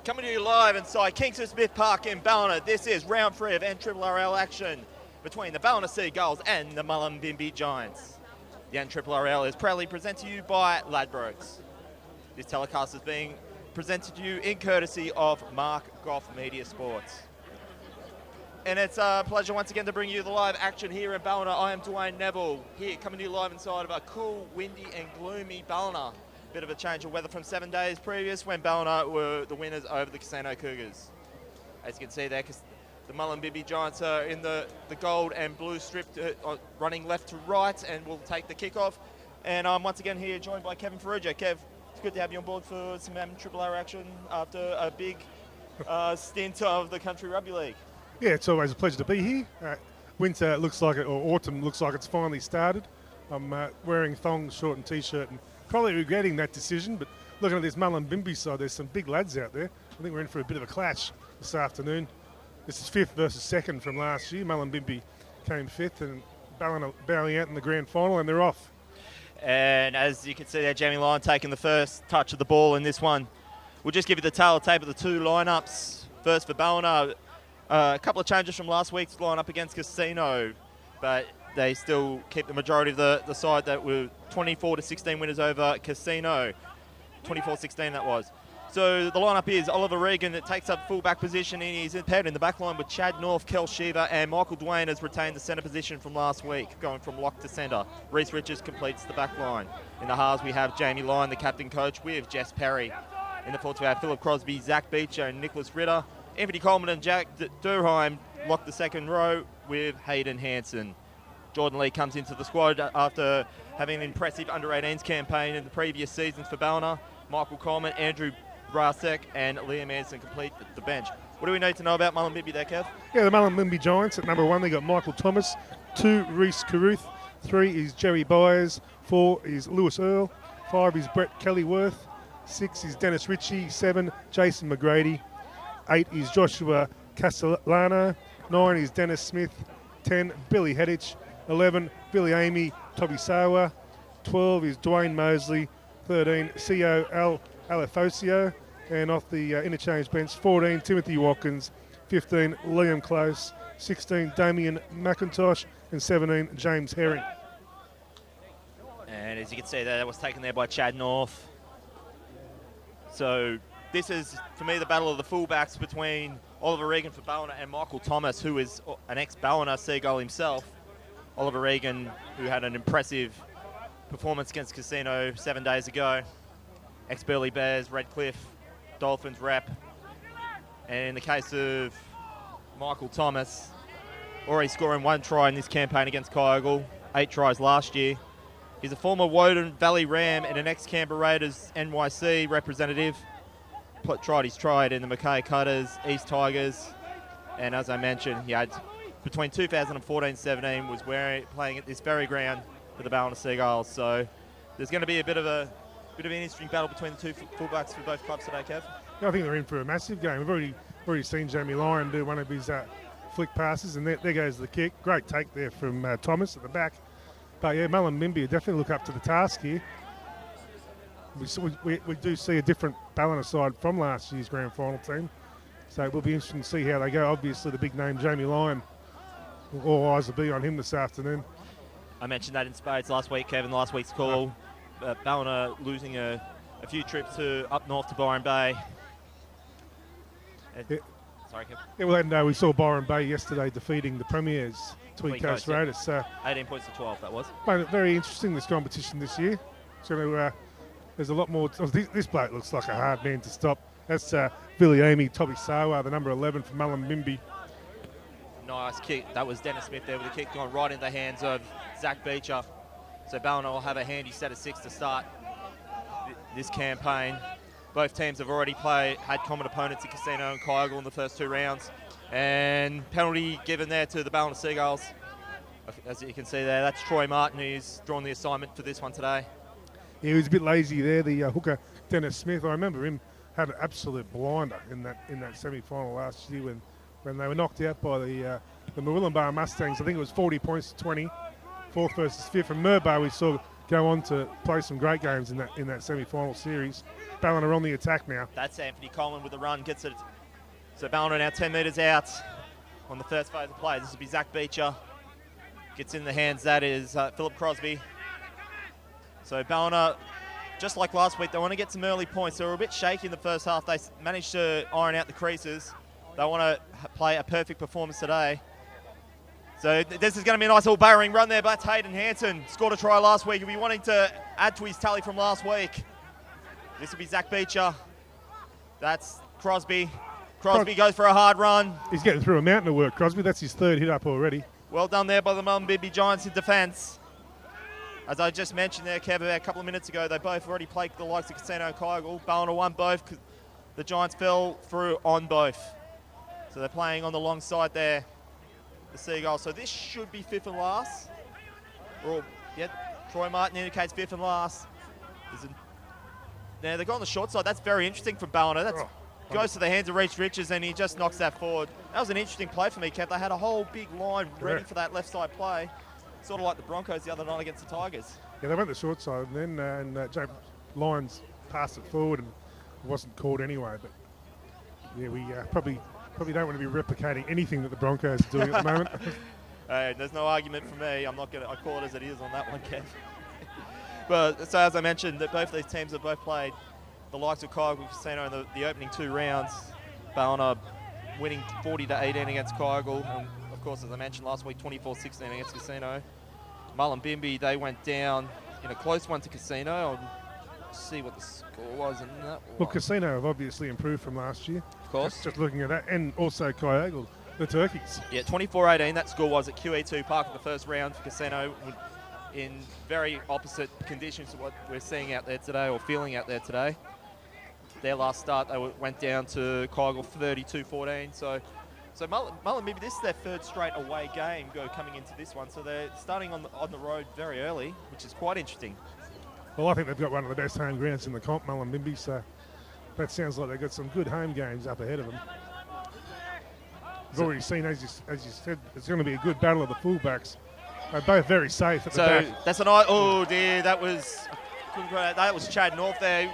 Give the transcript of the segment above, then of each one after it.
Coming to you live inside Kingford Smith Park in Ballina. This is round 3 of NRRRL action between the Ballina Seagulls and the Mullumbimby Giants. The NRRRL is proudly presented to you by Ladbrokes. This telecast is being presented to you in courtesy of Mark Goff Media Sports. And it's a pleasure once again to bring you the live action here in Ballina. I am Dwayne Neville, here coming to you live inside of a cool, windy and gloomy Ballina. Bit of a change of weather from 7 days previous when Ballina were the winners over the Casino Cougars. As you can see there, the Mullumbimby Giants are in the gold and blue strip, running left to right, and will take the kickoff. And I'm once again here joined by Kevin Ferrugia. Kev, it's good to have you on board for some NRRRL action after a big stint of the Country Rugby League. Yeah, it's always a pleasure to be here. Winter looks like it, or autumn looks like it's finally started. I'm wearing thongs, short and t-shirt, and probably regretting that decision, but looking at this Mullumbimby side, there's some big lads out there. I think we're in for a bit of a clash this afternoon. This is 5th versus 2nd from last year. Mullumbimby came 5th and Ballina bowing out in the grand final, and they're off. And as you can see there, Jamie Lyon taking the first touch of the ball in this one. We'll just give you the tail of tape of the two lineups. First for Ballina, a couple of changes from last week's lineup against Casino, but they still keep the majority of the side that were 24-16 winners over Casino. 24-16 that was. So the lineup is Oliver Regan that takes up full-back position, and he's paired in the back line with Chad North, Kel Shiva, and Michael Dwayne has retained the centre position from last week, going from lock to centre. Reece Richards completes the back line. In the halves we have Jamie Lyon, the captain coach, with Jess Perry. In the forwards we have Philip Crosby, Zach Beecher, and Nicholas Ritter. Anthony Coleman and Jack Durheim lock the second row with Hayden Hansen. Jordan Lee comes into the squad after having an impressive under-18s campaign in the previous seasons for Ballina. Michael Coleman, Andrew Brasek, and Liam Anderson complete the bench. What do we need to know about Mullumbimby there, Kev? Yeah, the Mullumbimby Giants at number 1, they got Michael Thomas. 2, Reece Carruth. 3 is Jerry Byers. 4 is Lewis Earl. 5 is Brett Kellyworth. 6 is Dennis Ritchie. 7, Jason McGrady. 8 is Joshua Castellano. 9 is Dennis Smith. 10, Billy Hedich. 11, Billy Amy Tobisawa. 12 is Dwayne Mosley. 13, C.O. Alafosio. And off the interchange bench, 14, Timothy Watkins. 15, Liam Close. 16, Damien McIntosh. And 17, James Herring. And as you can see there, that was taken there by Chad North. So this is, for me, the battle of the fullbacks between Oliver Regan for Ballina and Michael Thomas, who is an ex-Ballina Seagull himself. Oliver Regan, who had an impressive performance against Casino 7 days ago. Ex-Burleigh Bears, Redcliffe, Dolphins rep. And in the case of Michael Thomas, already scoring 1 try in this campaign against Kyogle, 8 tries last year. He's a former Woden Valley Ram and an ex-Canberra Raiders NYC representative. He's tried in the Mackay Cutters, East Tigers, and as I mentioned, he had between 2014-17 was playing at this very ground for the Ballina Seagulls. So there's going to be a bit of an interesting battle between the two fullbacks for both clubs today, Kev. Yeah, I think they're in for a massive game. We've already seen Jamie Lyon do one of his flick passes, and there goes the kick. Great take there from Thomas at the back. But yeah, Mullumbimby definitely look up to the task here. We do see a different Ballina side from last year's grand final team. So it will be interesting to see how they go. Obviously, the big name, Jamie Lyon, all eyes will be on him this afternoon. I mentioned that in spades last week, Kevin, last week's call. Ballina losing a few trips up north to Byron Bay. Yeah. Sorry, Kevin. Yeah, well, and, we saw Byron Bay yesterday defeating the Premiers, Tweed Coast Raiders. So 18 points to 12, that was. Very interesting, this competition this year. So there's a lot more. This bloke looks like a hard man to stop. That's Billy Amy Tobisawa, the number 11 for Mullumbimby. Nice kick. That was Dennis Smith there with the kick gone right in the hands of Zach Beecher. So Ballina will have a handy set of 6 to start this campaign. Both teams have already had common opponents in Casino and Kyogle in the first 2 rounds. And penalty given there to the Ballina Seagulls. As you can see there, that's Troy Martin who's drawn the assignment for this one today. Yeah, he was a bit lazy there, the hooker Dennis Smith. I remember him had an absolute blinder in that semi-final last year when they were knocked out by the Mullumbimby Mustangs. I think it was 40 points to 20, 4th versus 5th. And Murbar, we saw go on to play some great games in that semi-final series. Ballina are on the attack now. That's Anthony Coleman with a run, gets it. So Ballina now 10 metres out on the first phase of play. This will be Zach Beecher. Gets in the hands, that is Philip Crosby. So Ballina, just like last week, they want to get some early points. They were a bit shaky in the first half. They managed to iron out the creases. They want to play a perfect performance today. So this is going to be a nice little barrowing run there, but that's Hayden Hanson. Scored a try last week. He'll be wanting to add to his tally from last week. This will be Zach Beecher. That's Crosby. Crosby goes for a hard run. He's getting through a mountain of work, Crosby. That's his third hit up already. Well done there by the Mullumbimby Giants in defence. As I just mentioned there, Kev, about a couple of minutes ago, they both already played the likes of Casino and Kyrgyz. Ballina won both. The Giants fell through on both. So they're playing on the long side there, the Seagulls. So this should be fifth and last. Troy Martin indicates fifth and last. Now they go on the short side. That's very interesting from Ballina. That goes to the hands of Reece Richards, and he just knocks that forward. That was an interesting play for me, Kev. They had a whole big line ready for that left side play, sort of like the Broncos the other night against the Tigers. Yeah, they went the short side, and then James Lyons passed it forward, and it wasn't called anyway. But yeah, we probably don't want to be replicating anything that the Broncos are doing at the moment. There's no argument for me. I call it as it is on that one, Kev. But so as I mentioned, that both of these teams have both played the likes of Kyrgyz Casino in the opening two rounds. Ballina winning 40-18 against Kyrgyz, and of course, as I mentioned last week, 24-16 against Casino. Mullumbimby, they went down in a close one to Casino. I'll see what the score was in that one. Well, Casino have obviously improved from last year. Of course. Just looking at that, and also Kyrgyz, the Turkeys. Yeah, 24-18, that score was at QE2 Park in the first round for Casino, in very opposite conditions to what we're seeing out there today, or feeling out there today. Their last start, they went down to Kyrgyz 32-14. So Mullumbimby, this is their third straight away game coming into this one. So they're starting on the road very early, which is quite interesting. Well, I think they've got one of the best home grounds in the comp, Mullumbimby. So that sounds like they've got some good home games up ahead of them. We've already seen, as you said, it's going to be a good battle of the fullbacks. They're both very safe at the back. So that's a nice. Oh dear, that was Chad North there.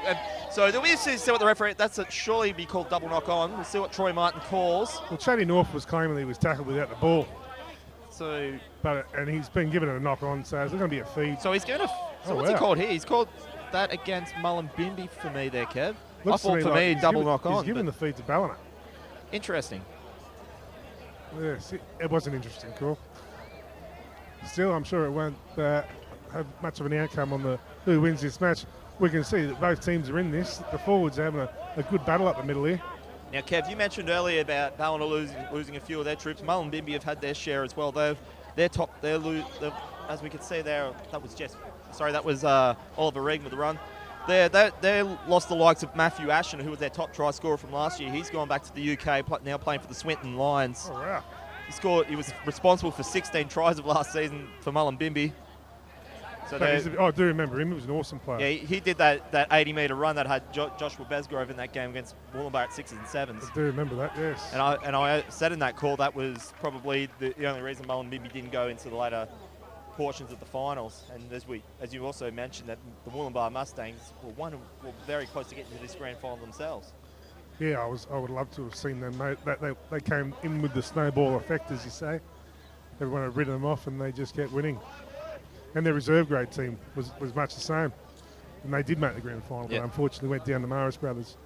So do we see what the referee? That's surely be called double knock on. We'll see what Troy Martin calls. Well, Chaddy North was claiming he was tackled without the ball. So, and he's been given a knock on, so there's going to be a feed. So he's given a. So what's he called here? He's called that against Mullumbimby for me there, Kev. Looks I thought for me double knock on. He's given the feed to Ballina. Interesting. Yes, it was an interesting call. Still, I'm sure it won't have much of an outcome on who wins this match. We can see that both teams are in this. The forwards are having a good battle up the middle here. Now, Kev, you mentioned earlier about Ballina losing a few of their troops. Mullumbimby have had their share as well. As we could see there, that was Oliver Regan with the run. They lost the likes of Matthew Ashton, who was their top try scorer from last year. He's gone back to the UK, now playing for the Swinton Lions. Oh, wow. He was responsible for 16 tries of last season for Mullumbimby. So I do remember him. He was an awesome player. Yeah, he did that 80-metre run that had Joshua Besgrove in that game against Wollongbar at 6s and 7s. I do remember that, yes. And I said in that call that was probably the only reason Mullumbimby didn't go into the later portions of the finals. And as you also mentioned, that the Wollongbar Mustangs were very close to getting to this grand final themselves. Yeah, I would love to have seen them. They came in with the snowball effect, as you say. Everyone had ridden them off, and they just kept winning. And their reserve grade team was much the same. And they did make the grand final, but unfortunately went down to Maris Brothers.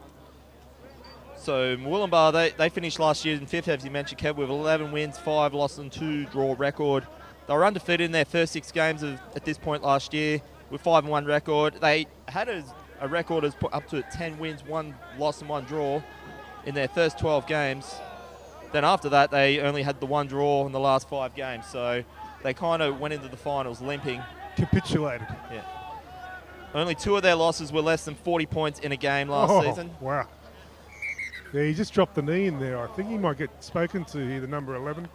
So Mullumbimby, they finished last year in fifth, as you mentioned, Kev, with 11 wins, 5 losses and 2 draw record. They were undefeated in their first 6 games at this point last year with 5-1 record. They had a record as put up to 10 wins, 1 loss and 1 draw in their first 12 games. Then after that, they only had the 1 draw in the last 5 games. So they kind of went into the finals limping. Capitulated. Yeah. Only 2 of their losses were less than 40 points in a game last season. Wow. Yeah, he just dropped the knee in there. I think he might get spoken to here, the number 11.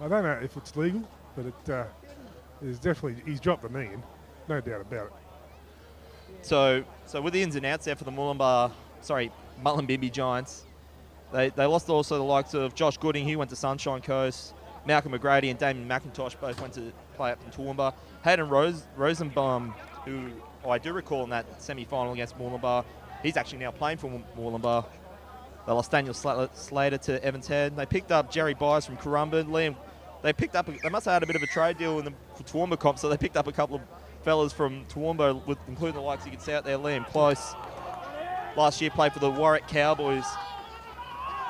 I don't know if it's legal, but it is definitely, he's dropped the knee in. No doubt about it. So with the ins and outs there for the Mullumbimby Giants, they lost also the likes of Josh Gooding. He went to Sunshine Coast. Malcolm McGrady and Damien McIntosh both went to play up from Toowoomba. Hayden Rosenbaum, who I do recall in that semi-final against Mullumbimby, he's actually now playing for Mullumbimby. They lost Daniel Slater to Evans Head. They picked up Jerry Byers from Currumbin. They must have had a bit of a trade deal in the Toowoomba comp, so they picked up a couple of fellas from Toowoomba, including the likes you can see out there, Liam Close. Last year played for the Warwick Cowboys.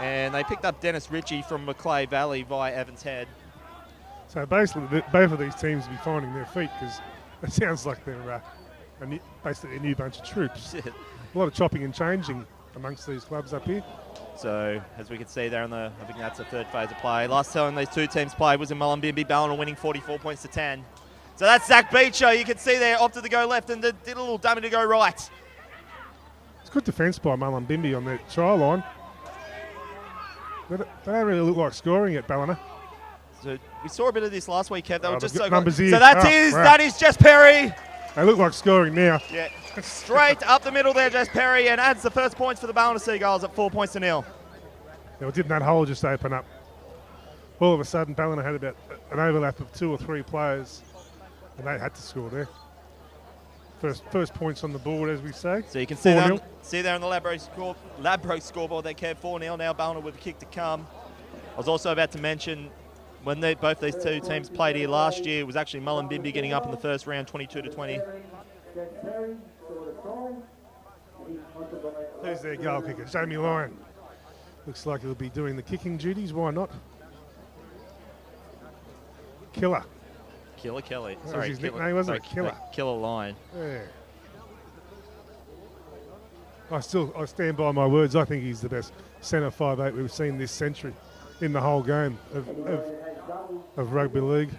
And they picked up Dennis Ritchie from Macleay Valley via Evans Head. So basically, both of these teams will be finding their feet because it sounds like they're basically a new bunch of troops. A lot of chopping and changing amongst these clubs up here. So, as we can see there, I think that's the third phase of play. Last time these two teams played was in Mullumbimby, Ballina winning 44 points to 10. So that's Zach Beecher. You can see there, opted to go left and did a little dummy to go right. It's good defence by Mullumbimby on their try line. They don't really look like scoring at Ballina. So we saw a bit of this last week, Kev. They were just so numbers here. So that is Jess Perry. They look like scoring now. Yeah, straight up the middle there, Jess Perry, and adds the first points for the Ballina Seagulls at 4 points to 0. Well, didn't that hole just open up? All of a sudden, Ballina had about an overlap of 2 or 3 players, and they had to score there. First points on the board, as we say. So you can see there on the Ladbrokes scoreboard there, Kev, 4-0 now, Ballina with a kick to come. I was also about to mention, when both these two teams played here last year, it was actually Mullumbimby getting up in the first round, 22-20. Who's their goal kicker? Jamie Lyon. Looks like he'll be doing the kicking duties. Why not? Killer. Killer Kelly. That was his nickname, wasn't it? Killer. Killer Lion. Yeah. I stand by my words. I think he's the best centre 5'8" we've seen this century in the whole game of rugby league.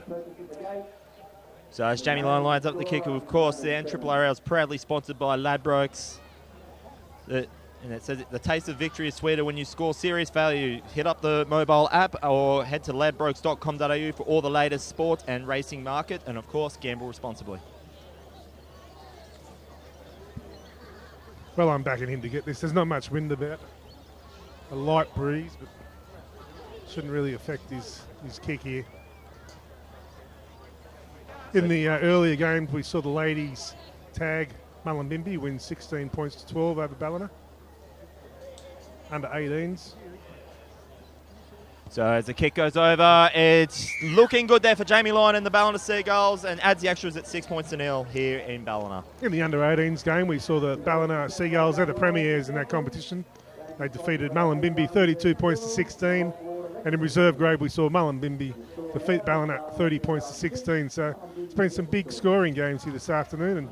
So as Jamie Lyon lines up the kicker, of course, the NRRRL is proudly sponsored by Ladbrokes. And it says the taste of victory is sweeter when you score serious value. Hit up the mobile app or head to ladbrokes.com.au for all the latest sport and racing market. And of course, gamble responsibly. Well, I'm backing him to get this. There's not much wind about. A light breeze, but shouldn't really affect his kick here. In the earlier games, we saw the ladies tag Mullumbimby win 16 points to 12 over Ballina. Under 18s. So as the kick goes over, it's looking good there for Jamie Lyon and the Ballina Seagulls, and adds the extras at 6 points to 0 here in Ballina. In the under 18s game, we saw the Ballina Seagulls. They're the premiers in that competition. They defeated Mullumbimby 32 points to 16. And in reserve grade, we saw Mullumbimby defeat Ballina 30 points to 16. So it's been some big scoring games here this afternoon, and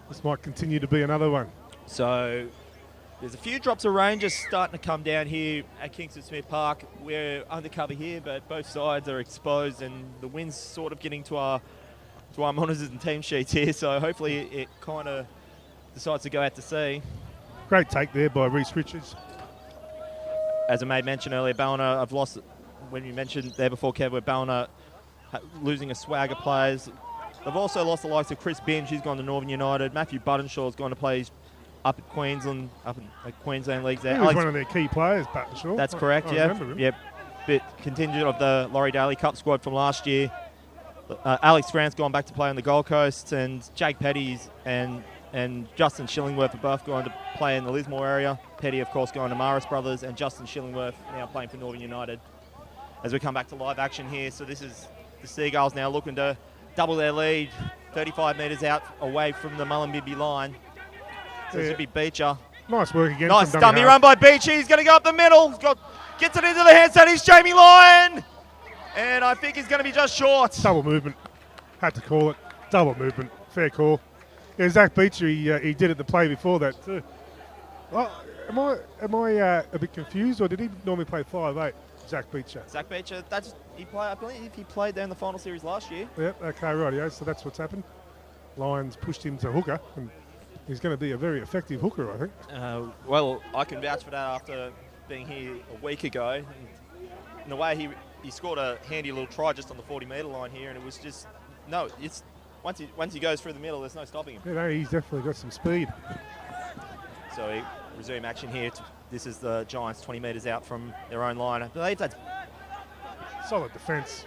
this might continue to be another one. So there's a few drops of rain just starting to come down here at Kingston Smith Park. We're undercover here, but both sides are exposed, and the wind's sort of getting to our monitors and team sheets here. So hopefully it kind of decides to go out to sea. Great take there by Reece Richards. As I made mention earlier, Ballina, I've lost, when you mentioned there before, Kev, where Ballina losing a swag of players. They've also lost the likes of Chris Binge, he's gone to Northern United. Matthew Buttonshaw's gone to play up at Queensland, up in the Queensland leagues there. He was one of their key players, Buttonshaw. That's correct, I yeah. remember him. Yep. Bit contingent of the Laurie Daly Cup squad from last year. Alex Grant's gone back to play on the Gold Coast, and Jake Petty's and Justin Shillingworth are both going to play in the Lismore area. Petty, of course, going to Maris Brothers, and Justin Shillingworth now playing for Northern United. As we come back to live action here, so this is the Seagulls now looking to double their lead, 35 metres out away from the Mullumbimby line. So this would be Beecher. Nice work again. Nice dummy run by Beecher. He's going to go up the middle. Gets it into the handstand. He's Jamie Lyon. And I think he's going to be just short. Double movement. Had to call it. Double movement. Fair call. Yeah, Zach Beecher, he did it the play before that too. Well, am I a bit confused, or did he normally play 5'8", Zach Beecher? Zach Beecher, I believe he played there in the final series last year. Yep, okay, rightio. So that's what's happened. Lions pushed him to hooker, and he's going to be a very effective hooker, I think. Well, I can vouch for that after being here a week ago. And in the way he scored a handy little try just on the 40-metre line here, and it was just once he goes through the middle, there's no stopping him. Yeah, no, he's definitely got some speed. So we resume action here. This is the Giants 20 metres out from their own line. I believe that's Solid defence.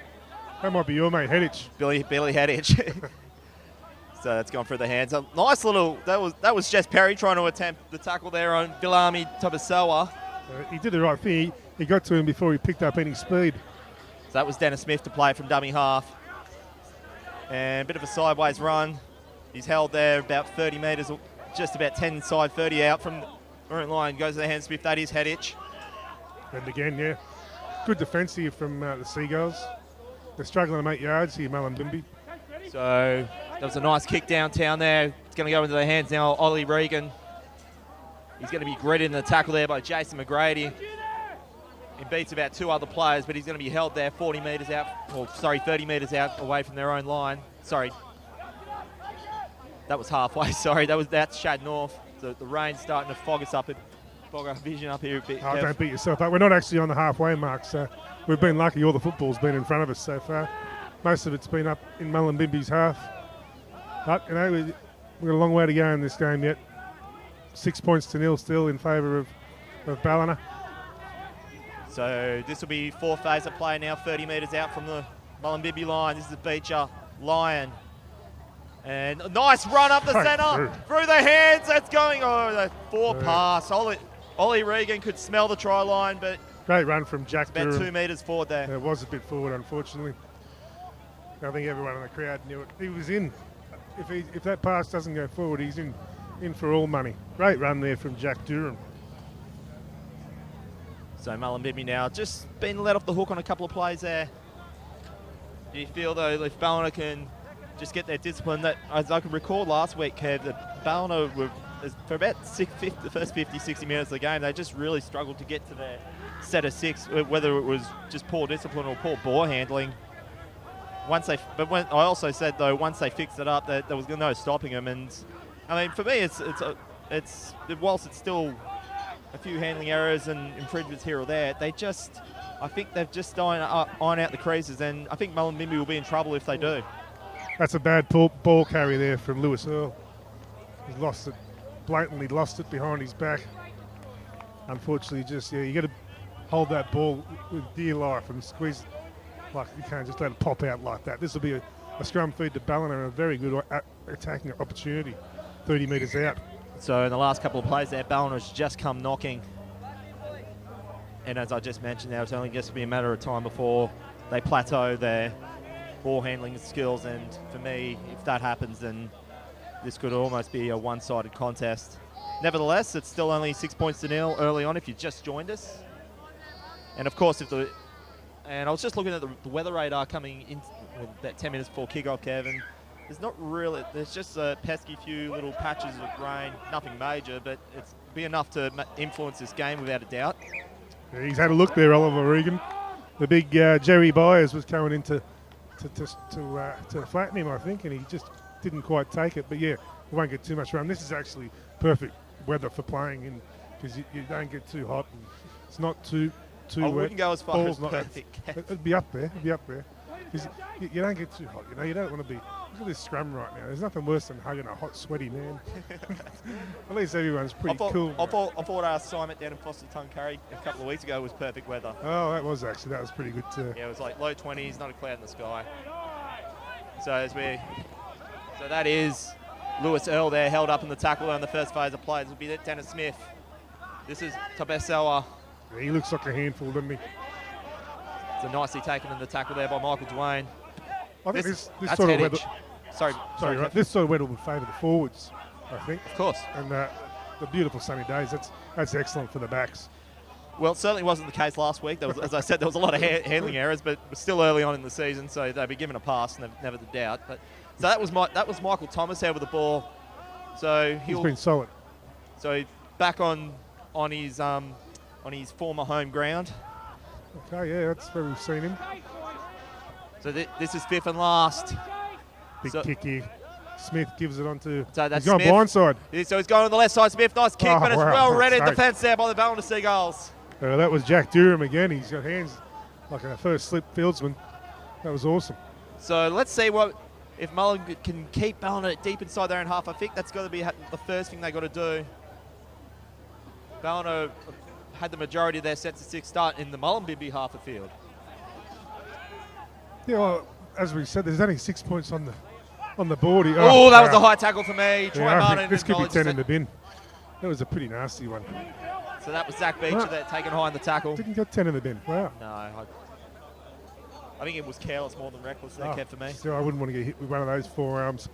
That might be your mate, Headich. Billy Headich. So that's gone through the hands. A nice little, that was Jess Perry trying to attempt the tackle there on Vilami Tobasoa. He did the right thing. He got to him before he picked up any speed. So that was Dennis Smith to play from dummy half. And a bit of a sideways run. He's held there about 30 metres, just about 10 inside, 30 out from the front line. Goes to the hand Smith. That is Headich. And again, yeah. Good defence here from the Seagulls. They're struggling to make yards here, Mullumbimby. So that was a nice kick downtown there. It's going to go into the hands now, Ollie Regan. He's going to be greeted in the tackle there by Jason McGrady. He beats about 2 other players, but he's going to be held there 30 metres out away from their own line. Sorry. That was halfway, sorry. That's Shad North. The rain's starting to fog our vision up here a bit. Oh, don't beat yourself up. We're not actually on the halfway mark, so we've been lucky. All the football's been in front of us so far. Most of it's been up in Mullumbimby's half. But, we've got a long way to go in this game yet. 6 points to nil still in favour of Ballina. So this will be 4th phase of play now, 30 metres out from the Mullumbimby line. This is the Beecher Lion. And a nice run up the centre, through the hands. That's going, the 4 pass. Ollie Regan could smell the try line, but great run from Jack about Durham. 2 metres forward there. It was a bit forward, unfortunately. I think everyone in the crowd knew it. He was in. If that pass doesn't go forward, he's in for all money. Great run there from Jack Durham. So Mullumbimby now just been let off the hook on a couple of plays there. Do you feel though if Ballina can just get their discipline, that as I can recall last week, Kev, that Ballina were for about the first 50, 60 minutes of the game, they just really struggled to get to their set of 6, whether it was just poor discipline or poor ball handling. Once they fixed it up, there was no stopping them. And I mean, for me, it's whilst it's still a few handling errors and infringements here or there, I think they've just iron out the creases, and I think Mullumbimby will be in trouble if they do. That's a bad ball carry there from Lewis Earl. He's lost it, blatantly lost it behind his back. Unfortunately, you got to hold that ball with dear life and squeeze. Like, you can't just let it pop out like that. This will be a scrum feed to Ballina and a very good attacking opportunity, 30 metres out. So in the last couple of plays there, Ballina's just come knocking. And as I just mentioned, now it's only just to be a matter of time before they plateau their ball handling skills. And for me, if that happens, then this could almost be a one-sided contest. Nevertheless, it's still only 6 points to nil early on if you just joined us. And of course, and I was just looking at the weather radar coming in about 10 minutes before kickoff, Kevin. There's just a pesky few little patches of rain, nothing major, but it's be enough to influence this game without a doubt. Yeah, he's had a look there, Oliver Regan. The big Jerry Byers was coming in to flatten him, I think, and he just didn't quite take it. But yeah, we won't get too much run. This is actually perfect weather for playing in because you don't get too hot and it's not too I wet. wouldn't go as far as perfect. It'd be up there. Because you don't get too hot. You don't want to be. Look at this scrum right now. There's nothing worse than hugging a hot, sweaty man. At least everyone's pretty cool. I thought our assignment down in Foster Tuncurry a couple of weeks ago was perfect weather. Oh, that was pretty good too. Yeah, it was like low 20s, not a cloud in the sky. So that is Lewis Earl there, held up in the tackle on the first phase of play. This will be Dennis Smith. This is Tobasoa. Yeah, he looks like a handful, doesn't he? So nicely taken in the tackle there by Michael Dwayne. I think this sort of weather. Sorry, right. This sort of weather would favour the forwards, I think. Of course. And the beautiful sunny days, that's excellent for the backs. Well, it certainly wasn't the case last week. As I said, there was a lot of handling errors, but we're still early on in the season, so they'll be given a pass, never the doubt. But so that was Michael Thomas there with the ball. So he's been solid. So back on his former home ground. Okay, yeah, that's where we've seen him. So this is 5th and last. Big kick here. Smith gives it on to... So that's he's gone blindside. So he's going on the left side, Smith. Nice kick, but it's well read in great. defence there by the Ballina Seagulls. That was Jack Durham again. He's got hands like a first slip fieldsman. That was awesome. So let's see if Mullen can keep Ballina deep inside their own half. I think that's got to be the first thing they got to do. Ballina had the majority of their sets of 6 start in the Mullumbimby half of field. Yeah, well, as we said, there's only 6 points on the board here. Oh, that was wow. a high tackle for me. Troy Yeah, I Martin think this could be acknowledges 10 it. in the bin. That was a pretty nasty one. So that was Zach Beecher that taken high in the tackle. Didn't get 10 in the bin. Wow. No, I think it was careless more than reckless there, Kev, for me. Still, I wouldn't want to get hit with one of those forearms.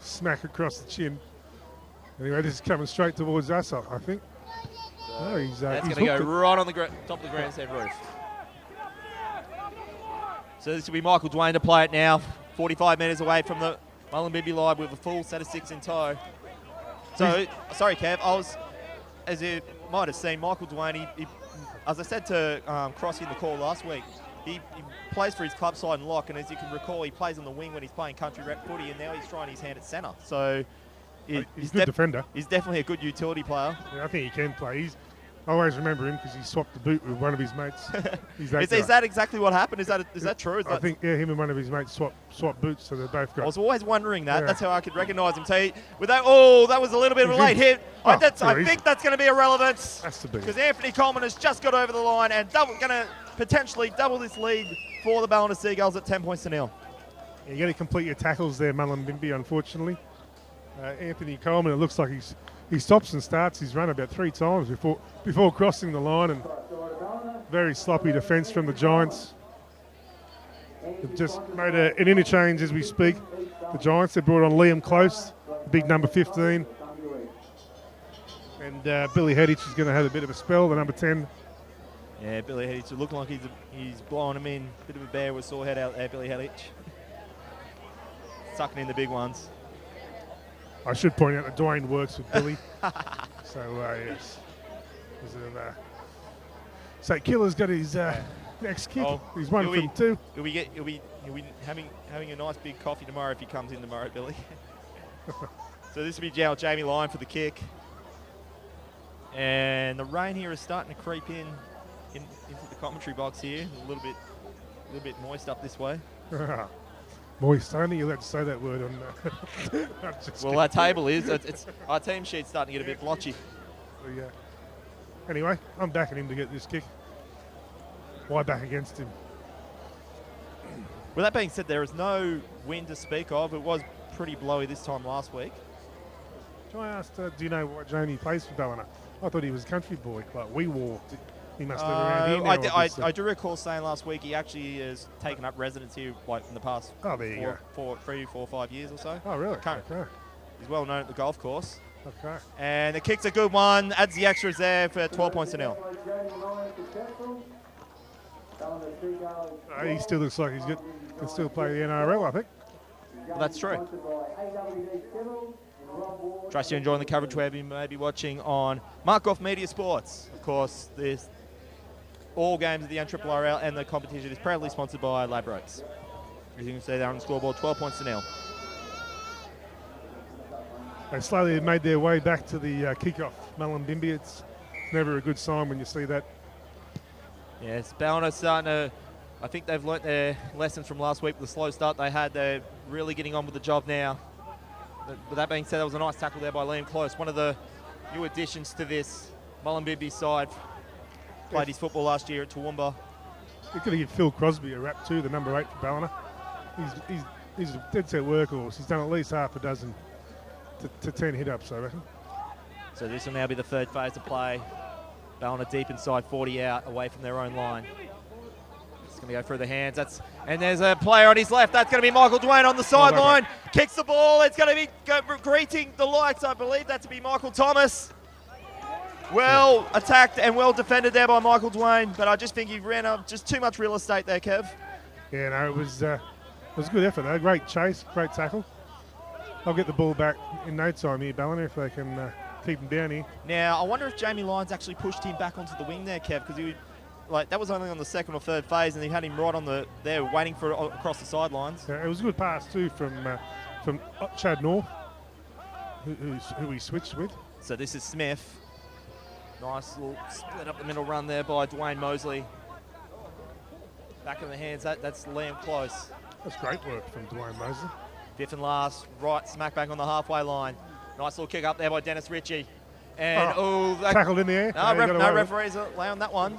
Smack across the chin. Anyway, this is coming straight towards us, I think. So he's that's he's going to go hooked it. right on the top of the grandstand roof. So this will be Michael Dwayne to play it now. 45 metres away from the Mullumbimby line with a full set of 6 in tow. So, sorry, Kev, as you might have seen, Michael Dwayne, he as I said to Crossy in the call last week, he plays for his club side and lock, and as you can recall, he plays on the wing when he's playing country rep footy, and now he's trying his hand at centre. So he's a good defender. He's definitely a good utility player. Yeah, I think he can play. I always remember him because he swapped the boot with one of his mates. He's that Is that exactly what happened? Is that true? I think, yeah, him and one of his mates swapped boots, so they both got... I was always wondering that. Yeah. That's how I could recognise him. So that was a little bit of a late hit. I think that's going to be irrelevant. Has to be. Because Anthony Coleman has just got over the line and going to potentially double this lead for the Ballina Seagulls at 10 points to 0. Yeah, you got to complete your tackles there, Mullumbimby, unfortunately. Anthony Coleman, it looks like he stops and starts his run about 3 times before crossing the line, and very sloppy defence from the Giants. They've just made an interchange as we speak. The Giants, they brought on Liam Close, the big number 15. And Billy Headich is going to have a bit of a spell, the number 10. Yeah, Billy Headich. It looked like he's blowing him in. Bit of a bear with sore head out there, Billy Headich. Sucking in the big ones. I should point out that Dwayne works with Billy. So, yes. So Killer's got his next kick. Oh, He's 1 from 2. He'll be having a nice big coffee tomorrow if he comes in tomorrow, Billy. So this will be Jamie Lyon for the kick. And the rain here is starting to creep into the commentary box here. A little bit moist up this way. Moist. I don't think you're allowed to say that word on. Well, our table is. It's our team sheet's starting to get a bit blotchy. Yeah. Anyway, I'm backing him to get this kick. Why back against him? With that being said, there is no wind to speak of. It was pretty blowy this time last week. I asked, do you know what Jamie plays for Ballina? I thought he was a country boy, like we walked. He must live around here now. I do recall saying last week he actually has taken up residence here like in the past 3, 4, 5 years or so. Oh, really? Okay. He's well known at the golf course. Okay. And the kick's a good one. Adds the extras there for 12 points to 0. He still looks like can still play the NRRRL, I think. Well, that's true. Trust you're enjoying the coverage wherever you may be watching on Mark Off Media Sports. Of course, all games of the NRRRL and the competition is proudly sponsored by Ladbrokes. As you can see there on the scoreboard, 12 points to 0. They slowly have made their way back to the kick-off. Mullumbimby, it's never a good sign when you see that. Yes, Ballina starting to, I think they've learnt their lessons from last week with the slow start they had. They're really getting on with the job now. With that being said, that was a nice tackle there by Liam Close, one of the new additions to this Mullumbimby side. Played his football last year at Toowoomba. You're going to give Phil Crosby a rap too, the number 8 for Ballina. He's a dead-set workhorse. He's done at least half a dozen to 10 hit-ups, I reckon. So this will now be the third phase of play. Ballina deep inside, 40 out, away from their own line. It's going to go through the hands. And there's a player on his left. That's going to be Michael Dwayne on the sideline. Kicks the ball. It's going to be greeting the likes, I believe. That to be Michael Thomas. Well attacked and well defended there by Michael Dwayne, but I just think he ran up just too much real estate there, Kev. Yeah, no, it was a good effort though. Great chase, great tackle. I'll get the ball back in no time here, Ballina, if they can keep him down here. Now, I wonder if Jamie Lyons actually pushed him back onto the wing there, Kev, because that was only on the second or third phase, and he had him right on there waiting for it across the sidelines. Yeah, it was a good pass too from Chad North, who he switched with. So this is Smith. Nice little split up the middle run there by Dwayne Mosley. Back in the hands, that's Liam Close. That's great work from Dwayne Mosley. Fifth and last, right smack bang on the halfway line. Nice little kick up there by Dennis Ritchie. And tackled in the air. No referees allowing that one.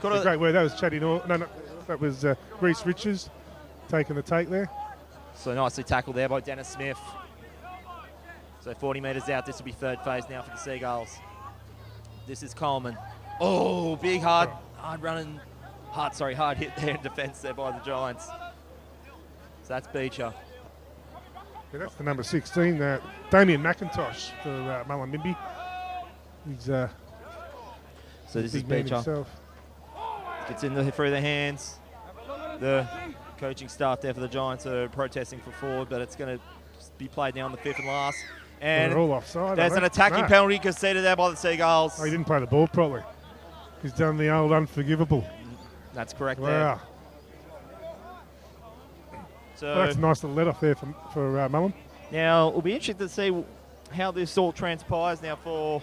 Great work. That was Chaddy North. No, that was Reese Richards. taking the take there. So nicely tackled there by Dennis Smith. So 40 metres out. This will be third phase now for the Seagulls. This is Coleman. Oh, big hard hit there in defence there by the Giants. So that's Beecher. Yeah, that's the number 16, Damien McIntosh for Mullumbimby. He's so this is Beecher. Gets in through the hands. The coaching staff there for the Giants are protesting for forward, but it's going to be played now on the fifth and last. And they're all offside. There's an attacking penalty conceded there by the Seagulls. Oh, he didn't play the ball properly. He's done the old unforgivable. That's correct. Wow. There. So well, that's a nice little let off there for Mullen. Now we'll be interested to see how this all transpires now for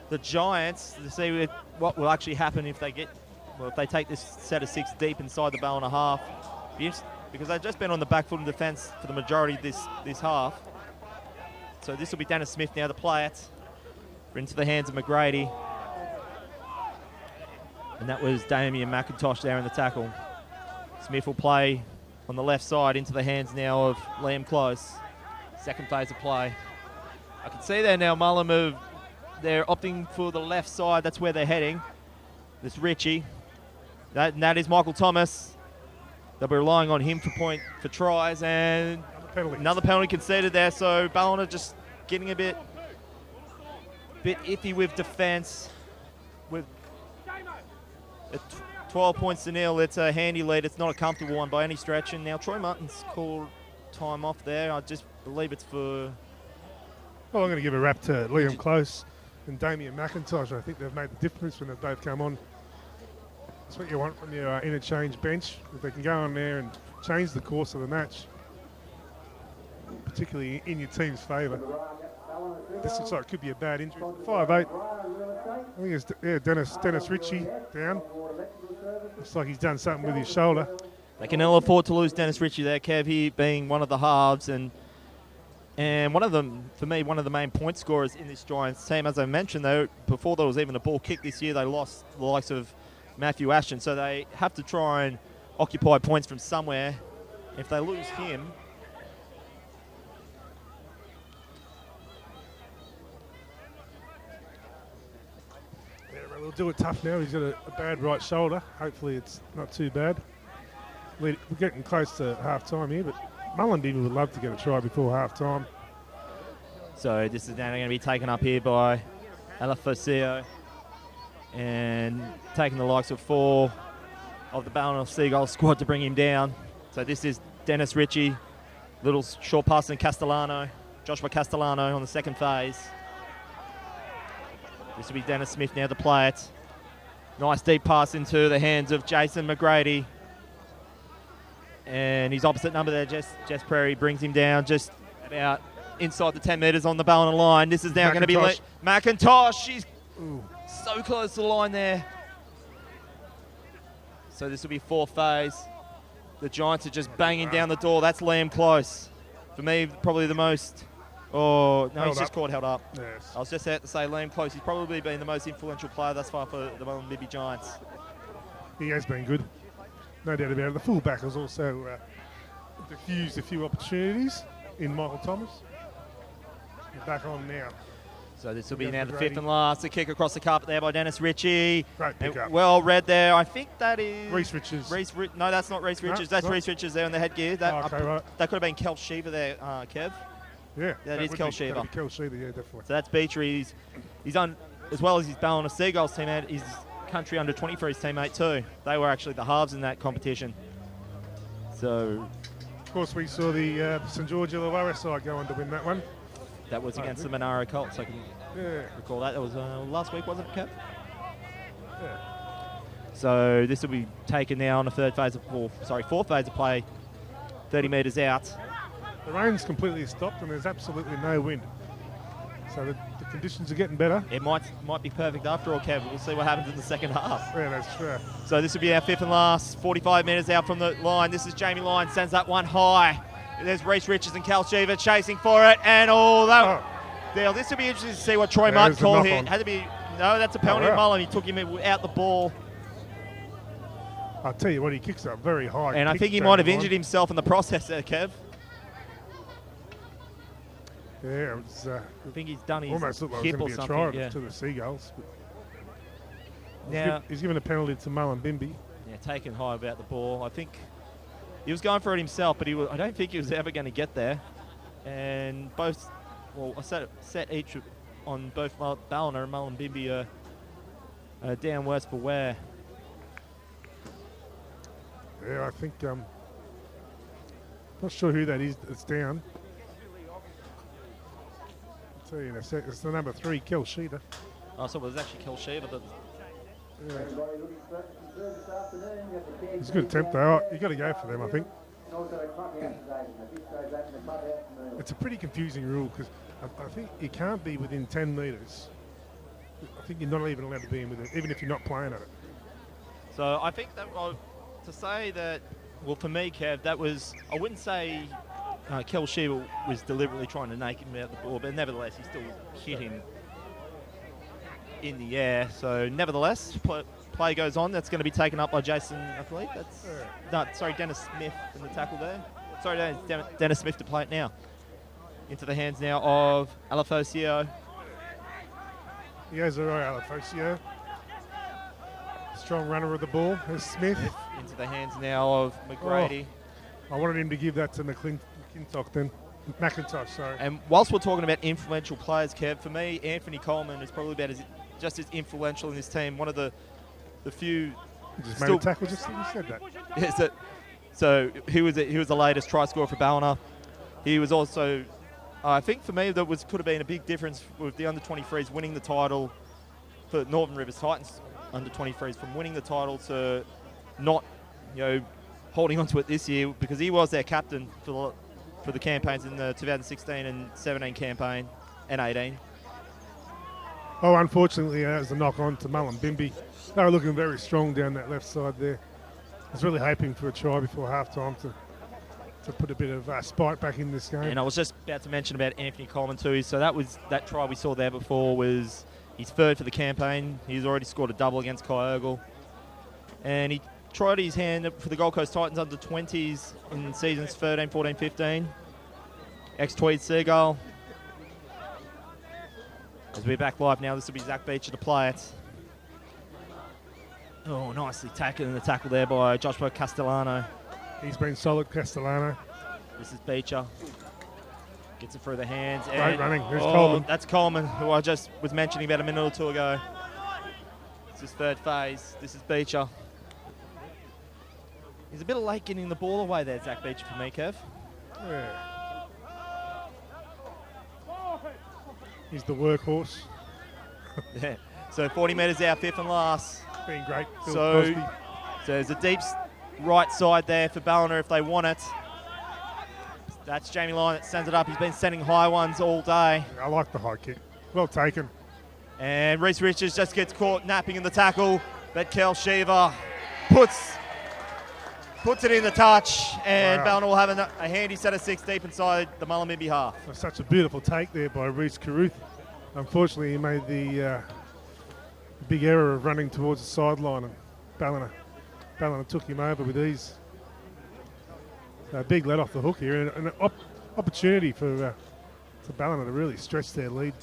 the Giants, to see what will actually happen if they take this set of 6 deep inside the Ballina half. Because they've just been on the back foot in defence for the majority of this half. So this will be Dennis Smith now to play it. Into the hands of McGrady. And that was Damien McIntosh there in the tackle. Smith will play on the left side into the hands now of Liam Close. Second phase of play. I can see there now Mullumbimby, they're opting for the left side. That's where they're heading. This Richie. That is Michael Thomas. They'll be relying on him for tries, and another penalty conceded there. So Ballina just getting a bit iffy with defence. With 12 points to nil, it's a handy lead. It's not a comfortable one by any stretch. And now Troy Martin's called time off there. I just believe it's for... Well, I'm going to give a wrap to Liam Close and Damien McIntosh. I think they've made the difference when they've both come on. That's what you want from your interchange bench. If they can go on there and change the course of the match, particularly in your team's favour. This looks like it could be a bad injury. 5'8". I think it's Dennis Ritchie down. Looks like he's done something with his shoulder. They can ill afford to lose Dennis Ritchie there, Kev, he being one of the halves and one of them, for me, one of the main point scorers in this Giants team. As I mentioned, though, before there was even a ball kick this year, they lost the likes of Matthew Ashton, so they have to try and occupy points from somewhere. If they lose him, yeah, they'll do it tough now. He's got a bad right shoulder. Hopefully it's not too bad. We're getting close to half-time here, but Mullumbimby would love to get a try before half-time. So this is now going to be taken up here by Alafosio and taking the likes of 4 of the Ballina Seagulls squad to bring him down. So this is Dennis Ritchie, little short pass in Joshua Castellano on the second phase. This will be Dennis Smith now to play it. Nice deep pass into the hands of Jason McGrady. And his opposite number there, Jess Prairie, brings him down just about inside the 10 metres on the Ballina line. This is now going to be McIntosh. She's so close to the line there. So this will be 4th phase. The Giants are just banging down the door. That's Liam Close. For me, probably the most... Oh, no, he's just caught held up. Yes. I was just about to say Liam Close. He's probably been the most influential player thus far for the Mullumbimby Giants. He has been good. No doubt about it. The fullback has also diffused a few opportunities in Michael Thomas. He's back on now. So this will be now the 5th and last. A kick across the carpet there by Dennis Ritchie. Great pick-up. Well read there. I think that is... Reece Richards. No, that's not Reece Richards. That's Reece Richards there on the headgear. That right. That could have been Kel Shiva there, Kev. Yeah. That is Kel Shiva. Kel Shiva, yeah, definitely. So that's Beecher. He's on, as well as his Ballina Seagulls teammate, his country under 23s teammate too. They were actually the halves in that competition. So... Of course, we saw the St George Illawarra side go on to win that one. That was against the Monaro Colts. I can recall that. That was last week, wasn't it, Kev? Yeah. So this will be taken now on the 4th phase of play, 30 metres out. The rain's completely stopped and there's absolutely no wind. So the conditions are getting better. It might be perfect after all, Kev. We'll see what happens in the second half. Yeah, that's true. So this will be our 5th and last, 45 metres out from the line. This is Jamie Lyon, sends that one high. There's Reece Richards and Cal Shiva chasing for it, and this will be interesting to see what Troy Martin called here. Had to be that's a penalty. Mullen, he took him out the ball. I'll tell you what, he kicks a very high And I kick, think he Jamie might have Lyon. injured himself in the process there, Kev. Yeah, it's I think he's done his almost looked like it hip was or going to be a something. try Yeah. to the Seagulls. But Now, he's given a penalty to Mullumbimby. yeah, taken high about the ball. I think he was going for it himself, but I don't think he was ever going to get there. And both, well, I set each on both Ballina and Mullumbimby are down worse for wear. Yeah, I think not sure who that is that's down. I'll tell you in a sec. It's the number 3, Kel Sheeter. Oh, so it was actually Kel Sheever that. Yeah. It's a good attempt though. You got to go for them, I think. It's a pretty confusing rule because I think you can't be within 10 metres. I think you're not even allowed to be in with it, even if you're not playing at it. So I think that, to say that, well, for me, Kev, that was, I wouldn't say Kel Sheever was deliberately trying to nake him out the ball, but nevertheless, he still hit him in the air. So nevertheless, play goes on. That's going to be taken up by Jason, I believe. Dennis Smith in the tackle there. Sorry, Dennis Smith to play it now. Into the hands now of Alafosio. He has a right, Alafosio. Strong runner of the ball. There's Smith. Into the hands now of McGrady. I wanted him to give that to McClintock then. McIntosh, sorry. And whilst we're talking about influential players, Kev, for me, Anthony Coleman is probably just as influential in this team. One of the few. He just made a tackle. Just you said that. Yes. So he was the latest try scorer for Ballina. He was also, I think for me, could have been a big difference with the under-23s winning the title for Northern Rivers Titans under-23s, from winning the title to not, holding on to it this year, because he was their captain for the campaigns in the 2016 and 17 campaign and 18. Oh, unfortunately, that was a knock on to Mullumbimby. They were looking very strong down that left side there. I was really hoping for a try before half-time to put a bit of spite back in this game. And I was just about to mention about Anthony Coleman too. So that try we saw there before was his third for the campaign. He's already scored a double against Kyogle. And he tried his hand for the Gold Coast Titans under 20s in seasons 13, 14, 15. Ex-Tweed Seagull. As we're back live now, this will be Zach Beecher to play it. Oh, nicely taken in the tackle there by Joshua Castellano. He's been solid, Castellano. This is Beecher. Gets it through the hands. Great running. There's Coleman. That's Coleman, who I just was mentioning about a minute or two ago. It's his third phase. This is Beecher. He's a bit late getting the ball away there, Zach Beecher, for me, Kev. Yeah. He's the workhorse. Yeah. So 40 metres out, fifth and last. Been great. So there's a deep right side there for Ballina if they want it. That's Jamie Lyon that sends it up. He's been sending high ones all day. I like the high kick. Well taken. And Reece Richards just gets caught napping in the tackle, but Kel Sheever puts it in the touch, and Wow. Ballina will have a handy set of 6 deep inside the Mullumbimby half. That's such a beautiful take there by Reece Carruth. Unfortunately, he made the big error of running towards the sideline, and Ballina took him over with ease. So a big let off the hook here, and an opportunity for Ballina to really stretch their lead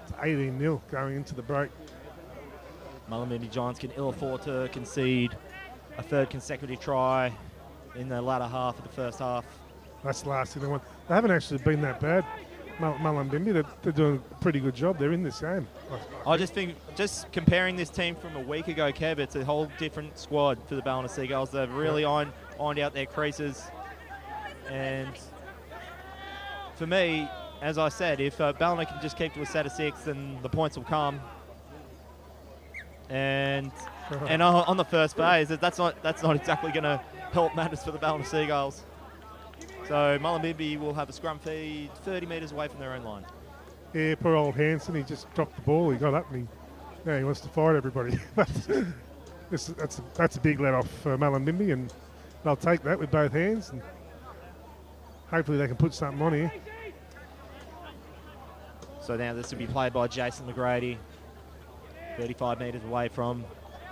to 18-0 going into the break. Mullumbimby Giants can ill afford to concede a third consecutive try in the latter half of the first half. That's the last thing they want. They haven't actually been that bad. Mullumbimby, they're doing a pretty good job. They're in this game. I just think, just comparing this team from a week ago, Kev, it's a whole different squad for the Ballina Seagulls. They've really ironed out their creases. And for me, as I said, if Ballina can just keep to a set of 6, then the points will come. And on the first phase, that's not exactly going to help matters for the Ballina Seagulls. So Mullumbimby will have a scrum feed 30 metres away from their own line. Yeah, poor old Hanson, he just dropped the ball. He got up and he wants to fight everybody. That's a big let off for Mullumbimby, and they'll take that with both hands, and hopefully they can put something on here. So now this will be played by Jason McGrady, 35 metres away from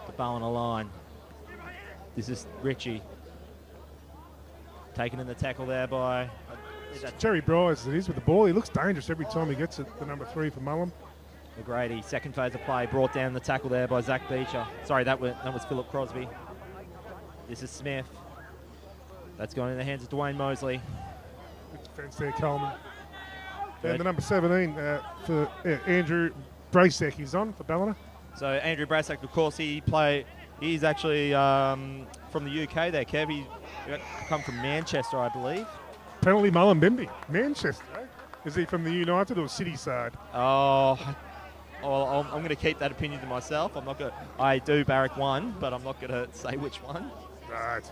the Ballina line. This is Richie. Taken in the tackle there by... Jerry Bryce, it is with the ball. He looks dangerous every time he gets it, the number 3 for Mullum. McGrady, second phase of play, brought down the tackle there by Zach Beecher. Sorry, that was Philip Crosby. This is Smith. That's gone in the hands of Dwayne Mosley. Good defence there, Coleman. And the number 17 for Andrew Bracek, he's on for Ballina. So Andrew Bracek, of course, he's actually from the UK there, Kev. He come from Manchester, I believe. Penalty Mullumbimby, Manchester. Eh? Is he from the United or City side? Oh, I'm going to keep that opinion to myself. I do barrack one, but I'm not going to say which one. Right.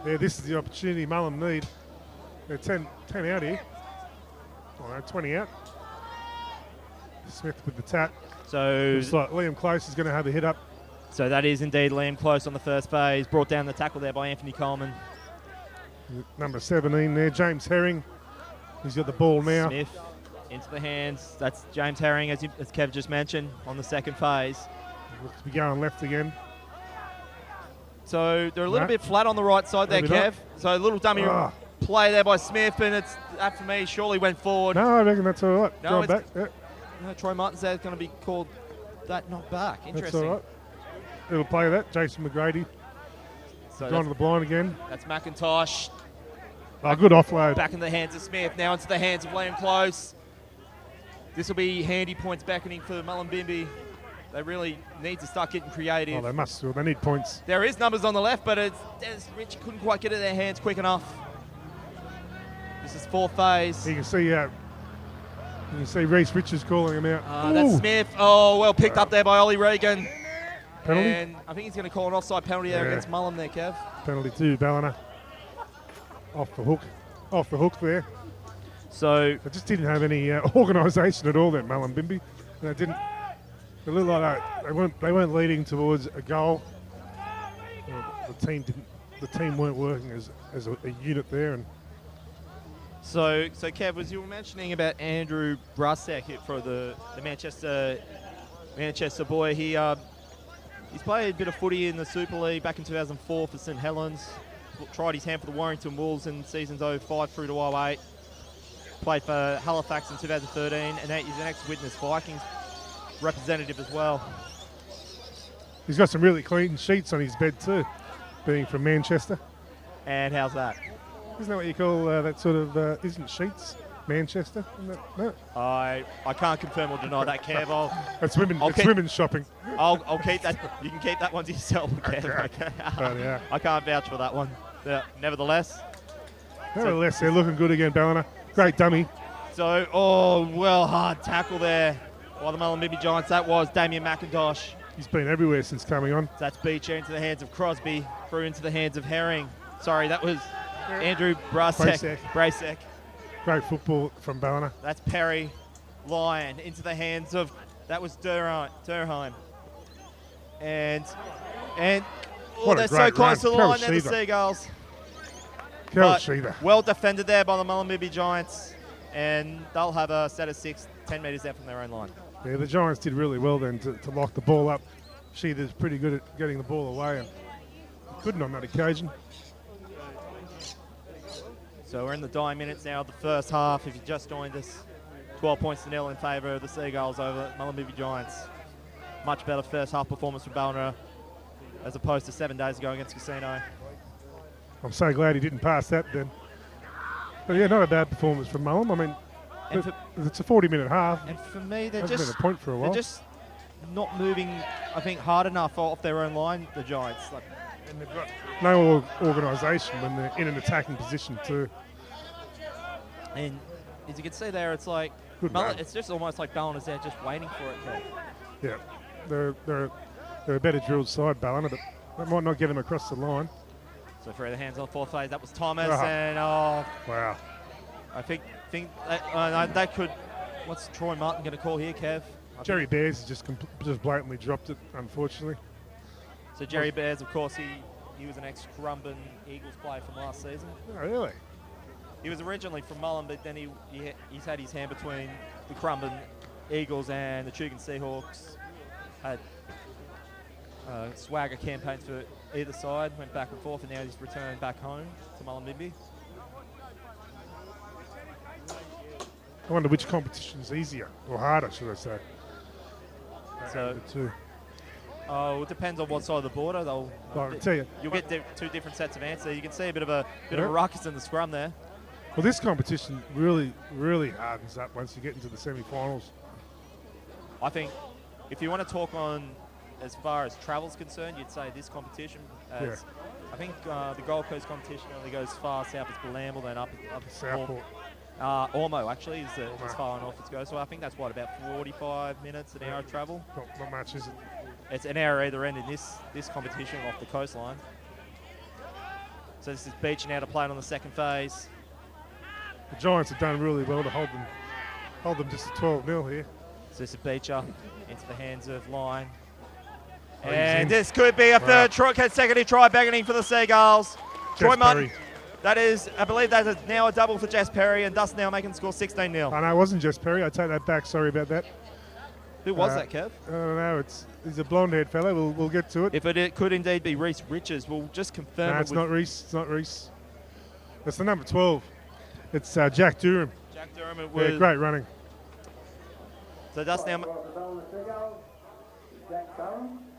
Yeah, this is the opportunity Mullum need. They're 10 out here. Oh, no, 20 out. Smith with the tap. So looks like Liam Close is going to have a hit up. So that is indeed Liam Close on the first phase. Brought down the tackle there by Anthony Coleman. Number 17 there, James Herring. He's got the ball now. Smith into the hands. That's James Herring, as Kev just mentioned, on the second phase. Looks to be going left again. So they're a little bit flat on the right side there, Maybe Kev. not. So a little dummy play there by Smith, and that for me surely went forward. No, I reckon that's all right. No, Going back. Yeah. No, Troy Martin's there going to be called that not back. Interesting. That's all right. Little play of that. Jason McGrady. So gone to the blind again. That's McIntosh. Oh, good offload. Back in the hands of Smith. Now into the hands of Liam Close. This will be handy points beckoning for Mullumbimby. They really need to start getting creative. Oh, they must. They need points. There is numbers on the left, but Rich couldn't quite get it in their hands quick enough. This is fourth phase. You can see Reece Richards calling him out. That's Smith. Oh, well picked up there by Ollie Regan. Penalty? And I think he's going to call an offside penalty there against Mullum there, Kev. Penalty to Ballina. Off the hook there. So they just didn't have any organisation at all, that Mullumbimby. They didn't. They looked like they weren't leading towards a goal. The team weren't working as a unit there. And so Kev, as you were mentioning about Andrew Bracek for the Manchester boy, he's played a bit of footy in the Super League back in 2004 for St Helens. Tried his hand for the Warrington Wolves in seasons 05 through to 08. Played for Halifax in 2013, and he's an ex-Witness Vikings representative as well. He's got some really clean sheets on his bed too, being from Manchester. And how's that? Isn't that what you call that sort of, isn't sheets Manchester? No. I can't confirm or deny that, Kev. It's women's shopping. I'll keep that. You can keep that one to yourself, Kev. Okay. I can't vouch for that one. Nevertheless, they're looking good again, Ballina. Great dummy. So, hard tackle there by the Mullumbimby Giants. That was Damien McIntosh. He's been everywhere since coming on. So that's Beecher into the hands of Crosby, through into the hands of Herring. Sorry, that was Andrew Bracek. Great football from Ballina. That's Perry Lyon into the hands of, that was Durheim. And they're so close to the line there, the Seagulls. Well defended there by the Mullumbimby Giants, and they'll have a set of 6, 10 metres out from their own line. Yeah, the Giants did really well then to lock the ball up. Sheether's pretty good at getting the ball away, and couldn't on that occasion. So we're in the dying minutes now of the first half. If you just joined us, 12 points to 0 in favour of the Seagulls over Mullumbimby Giants. Much better first half performance from Ballina as opposed to 7 days ago against Casino. I'm so glad he didn't pass that then. But yeah, not a bad performance from Mullum. I mean, it's a 40-minute half. And for me, they're been a point for a while. They're just not moving, I think, hard enough off their own line, the Giants. And they've got no organisation when they're in an attacking position too. And as you can see there, it's like it's just almost like Ballina's there just waiting for it. Yeah, they're a better drilled side, Ballina, but that might not get them across the line. So through the hands on the fourth phase, that was Thomas, and wow! I think that could. What's Troy Martin going to call here, Kev? Jerry Bears just blatantly dropped it, unfortunately. So Jerry Bears, of course, he was an ex-Crumban Eagles player from last season. Oh, really? He was originally from Mullen, but then he's had his hand between the Crumban Eagles and the Tugan Seahawks. Had swagger campaigns for either side, went back and forth, and now he's returned back home to Mullumbimby. I wonder which competition's easier or harder, should I say? So, the two. Oh, it depends on what side of the border. I tell you, you'll get two different sets of answers. You can see a bit of a ruckus in the scrum there. Well, this competition really, really hardens up once you get into the semi-finals. I think if you want to talk on as far as travel's concerned, you'd say this competition. I think the Gold Coast competition only goes far south as Ballina, then up Southport. Ormo actually is as far north as it goes. So I think that's what, about 45 minutes an hour of travel. Not much, is it? It's an hour either end in this competition off the coastline. So this is Beach now to play it on the second phase. The Giants have done really well to hold them just to 12-0 here. So this is Beecher into the hands of Line. Oh, and this could be a third consecutive try beckoning for the Seagulls. Troy Martin. That is, I believe that is now a double for Jess Perry, and Dust now making the score 16-0. I know it wasn't Jess Perry. I take that back. Sorry about that. Who was that, Kev? I don't know. He's a blonde-haired fellow. We'll get to it. If it could indeed be Reese Richards, we'll just confirm. No, it's not Reese. It's not Reese. It's the number 12. It's Jack Durham. Jack Durham. It was great running. So Dust now.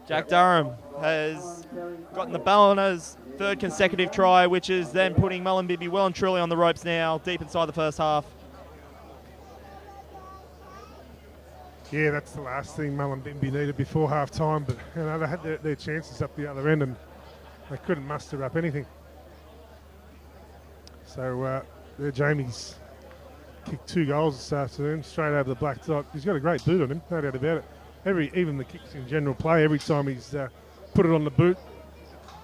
Jack Durham has gotten the Ballina's third consecutive try, which is then putting Mullumbimby well and truly on the ropes now, deep inside the first half. Yeah, that's the last thing Mullumbimby needed before half-time, but they had their chances up the other end and they couldn't muster up anything. So there Jamie's kicked 2 goals this afternoon, straight over the black dot. He's got a great boot on him, no doubt about it. Even the kicks in general play, every time he's put it on the boot,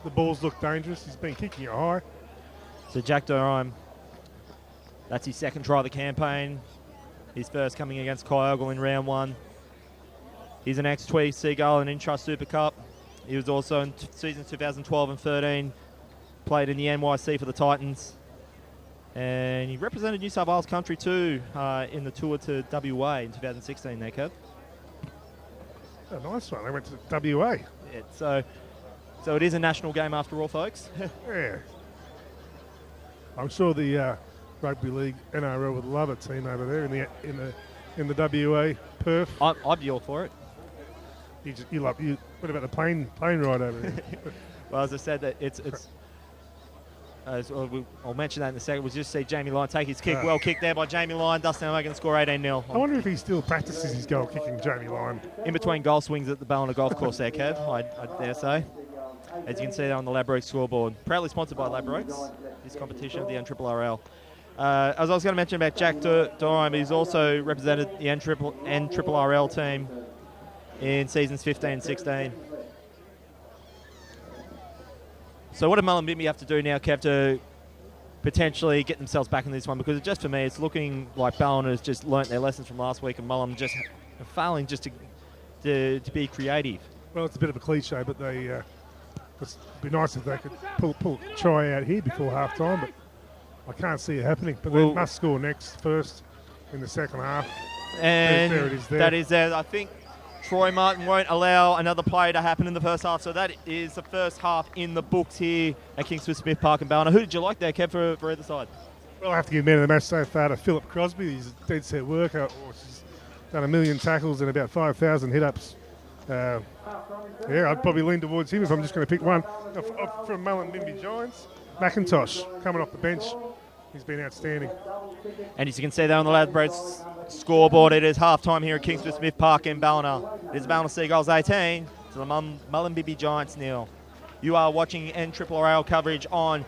the balls look dangerous. He's been kicking it high. So Jack Durham, that's his second try of the campaign. His first coming against Kyogle in round 1. He's an ex-Tweed Seagull and Intrust Super Cup. He was also in seasons 2012 and 13, played in the NYC for the Titans. And he represented New South Wales country too in the tour to WA in 2016 there, Kev. A nice one. They went to WA. Yeah, so it is a national game after all, folks. Yeah. I'm sure the Rugby League NRRRL would love a team over there in the WA Perth. I'd be all for it. What about the plane ride over there? Well, as I said, that it's I'll mention that in a second. We'll just see Jamie Lyon take his kick. Well kicked there by Jamie Lyon. Dustin making the score 18-0. I wonder if he still practices his goal kicking, Jamie Lyon. In between goal swings at the Ballina Golf Course there, Kev, I dare say. As you can see there on the Ladbrokes scoreboard. Proudly sponsored by Ladbrokes, this competition of the NRRRL. As I was going to mention about Jack Durham, he's also represented the NRRRL team in seasons 15 and 16. So what did Mullumbimby have to do now, Kev, to potentially get themselves back in this one? Because just for me, it's looking like Ballina has just learnt their lessons from last week and Mullum just failing just to be creative. Well, it's a bit of a cliche, but it'd be nice if they could pull a try out here before half-time, but I can't see it happening. But they must score first in the second half. And there it is there. That is there. I think Troy Martin won't allow another play to happen in the first half, so that is the first half in the books here at Kingford Smith Park in Ballina. Who did you like there, Kev, for either side? Well, I have to give man of the match so far to Philip Crosby. He's a dead set worker. He's done 1 million tackles and about 5,000 hit-ups. I'd probably lean towards him if I'm just going to pick one. From Mullumbimby Giants, McIntosh coming off the bench. He's been outstanding. And as you can see there on the Ladbrokes scoreboard, it is half-time here at Kingford Smith Park in Ballina. It is Ballina Seagulls 18 to the Mullumbimby Giants 0. You are watching NRRRL coverage on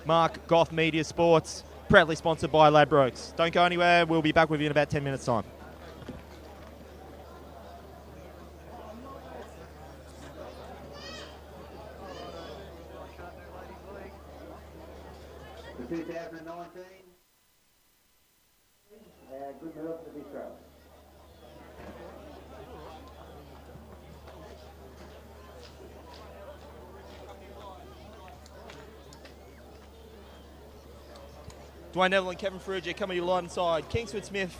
Mark Goff Media Sports, proudly sponsored by Ladbrokes. Don't go anywhere. We'll be back with you in about 10 minutes' time. The 2019 Good Milk to be thrown. Dwayne Neville and Kevin Ferrugia coming to you live inside Kingsford Smith